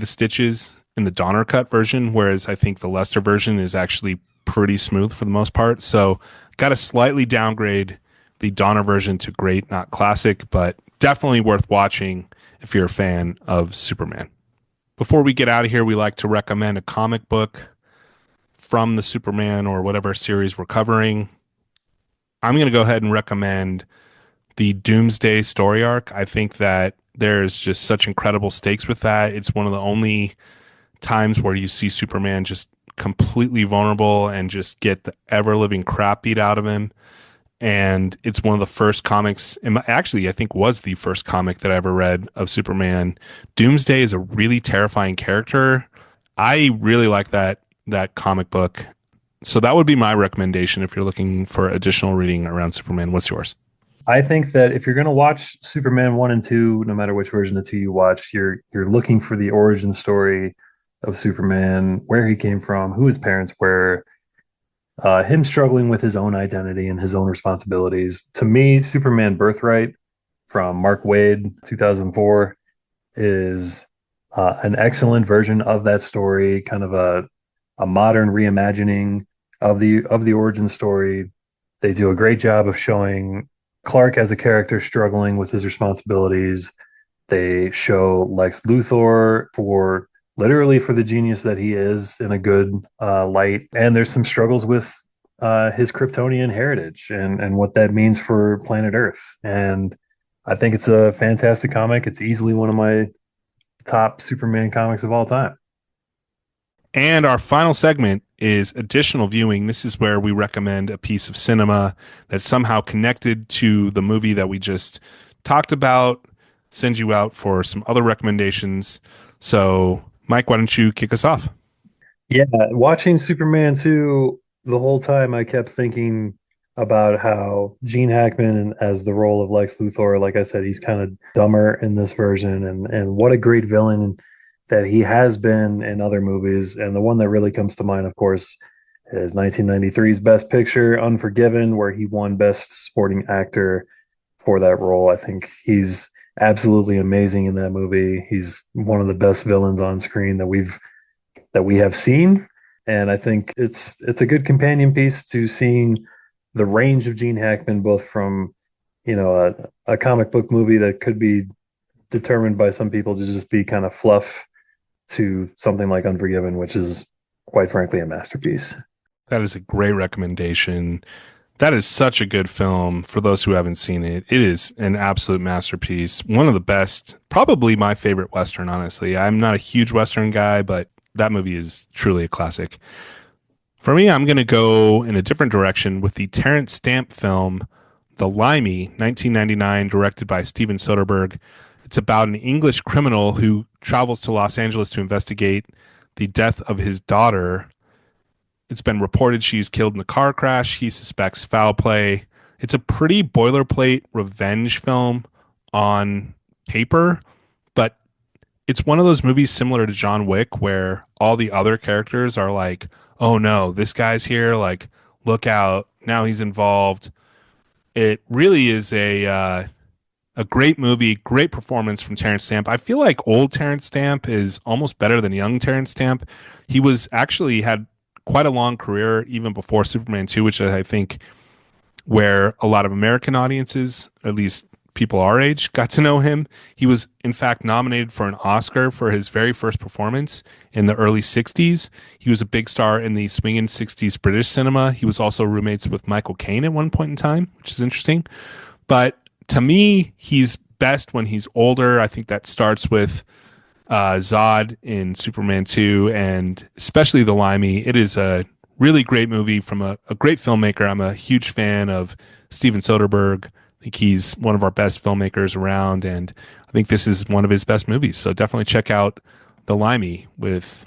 stitches in the Donner cut version, whereas I think the Lester version is actually pretty smooth for the most part. So got to slightly downgrade the Donner version to great, not classic, but definitely worth watching if you're a fan of Superman. Before we get out of here, we like to recommend a comic book from the Superman or whatever series we're covering. I'm going to go ahead and recommend the Doomsday story arc. I think that there's just such incredible stakes with that. It's one of the only times where you see Superman just completely vulnerable and just get the ever living crap beat out of him. And it's one of the first comics, actually, I think was the first comic that I ever read of Superman. Doomsday is a really terrifying character. I really like that comic book. So that would be my recommendation if you're looking for additional reading around Superman. What's yours? I think that if you're going to watch Superman 1 and 2, no matter which version of 2 you watch, you're looking for the origin story of Superman, where he came from, who his parents were, him struggling with his own identity and his own responsibilities. To me, Superman Birthright from Mark Waid, 2004, is an excellent version of that story, kind of a modern reimagining of the origin story. They do a great job of showing Clark as a character struggling with his responsibilities. They show Lex Luthor for literally for the genius that he is in a good light. And there's some struggles with his Kryptonian heritage and what that means for planet Earth. And I think it's a fantastic comic. It's easily one of my top Superman comics of all time. And our final segment is additional viewing. This is where we recommend a piece of cinema that's somehow connected to the movie that we just talked about, send you out for some other recommendations. So, Mike, why don't you kick us off? Yeah, watching Superman 2, the whole time I kept thinking about how Gene Hackman as the role of Lex Luthor, like I said, he's kind of dumber in this version and what a great villain that he has been in other movies. And the one that really comes to mind, of course, is 1993's Best Picture, Unforgiven, where he won Best Supporting Actor for that role. I think he's absolutely amazing in that movie. He's one of the best villains on screen that we have seen. And I think it's a good companion piece to seeing the range of Gene Hackman, both from a comic book movie that could be determined by some people to just be kind of fluff to something like Unforgiven, which is quite frankly a masterpiece. That is a great recommendation. That is such a good film for those who haven't seen it. It is an absolute masterpiece. One of the best, probably my favorite Western, honestly. I'm not a huge Western guy, but that movie is truly a classic. For me, I'm going to go in a different direction with the Terrence Stamp film, The Limey, 1999, directed by Steven Soderbergh. It's about an English criminal who travels to Los Angeles to investigate the death of his daughter. It's been reported she's killed in a car crash. He suspects foul play. It's a pretty boilerplate revenge film on paper, but it's one of those movies similar to John Wick where all the other characters are like, oh no, this guy's here, like, look out, now he's involved. It really is a great movie, great performance from Terrence Stamp. I feel like old Terrence Stamp is almost better than young Terrence Stamp. He was actually had quite a long career even before Superman 2, which I think where a lot of American audiences, at least people our age, got to know him. He was, in fact, nominated for an Oscar for his very first performance in the early 60s. He was a big star in the swinging 60s British cinema. He was also roommates with Michael Caine at one point in time, which is interesting. But to me, he's best when he's older. I think that starts with Zod in Superman 2 and especially The Limey. It is a really great movie from a great filmmaker. I'm a huge fan of Steven Soderbergh. I think he's one of our best filmmakers around, and I think this is one of his best movies. So definitely check out The Limey with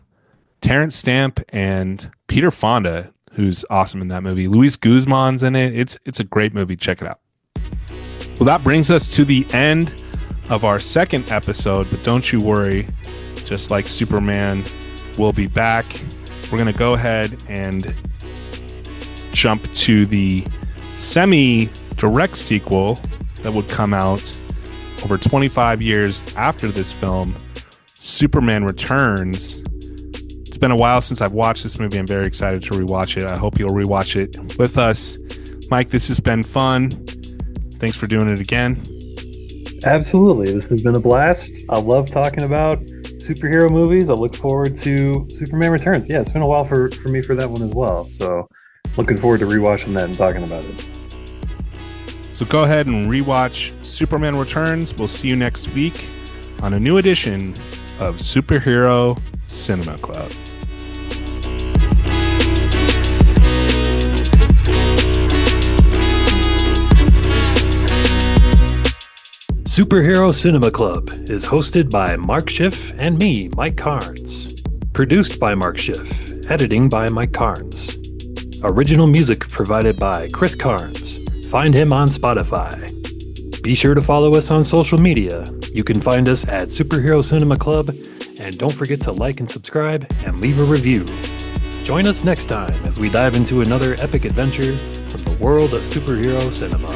Terrence Stamp and Peter Fonda, who's awesome in that movie. Luis Guzman's in it. It's a great movie. Check it out. Well, that brings us to the end of our second episode, but don't you worry. Just like Superman, we'll be back. We're going to go ahead and jump to the semi-direct sequel that would come out over 25 years after this film, Superman Returns. It's been a while since I've watched this movie. I'm very excited to rewatch it. I hope you'll rewatch it with us. Mike, this has been fun. Thanks for doing it again. Absolutely. This has been a blast. I love talking about superhero movies. I look forward to Superman Returns. Yeah, it's been a while for me for that one as well. So looking forward to rewatching that and talking about it. So go ahead and rewatch Superman Returns. We'll see you next week on a new edition of Superhero Cinema Club. Superhero Cinema Club is hosted by Mark Schiff and me, Mike Carnes. Produced by Mark Schiff. Editing by Mike Carnes. Original music provided by Chris Carnes. Find him on Spotify. Be sure to follow us on social media. You can find us at Superhero Cinema Club. And don't forget to like and subscribe and leave a review. Join us next time as we dive into another epic adventure from the world of superhero cinema.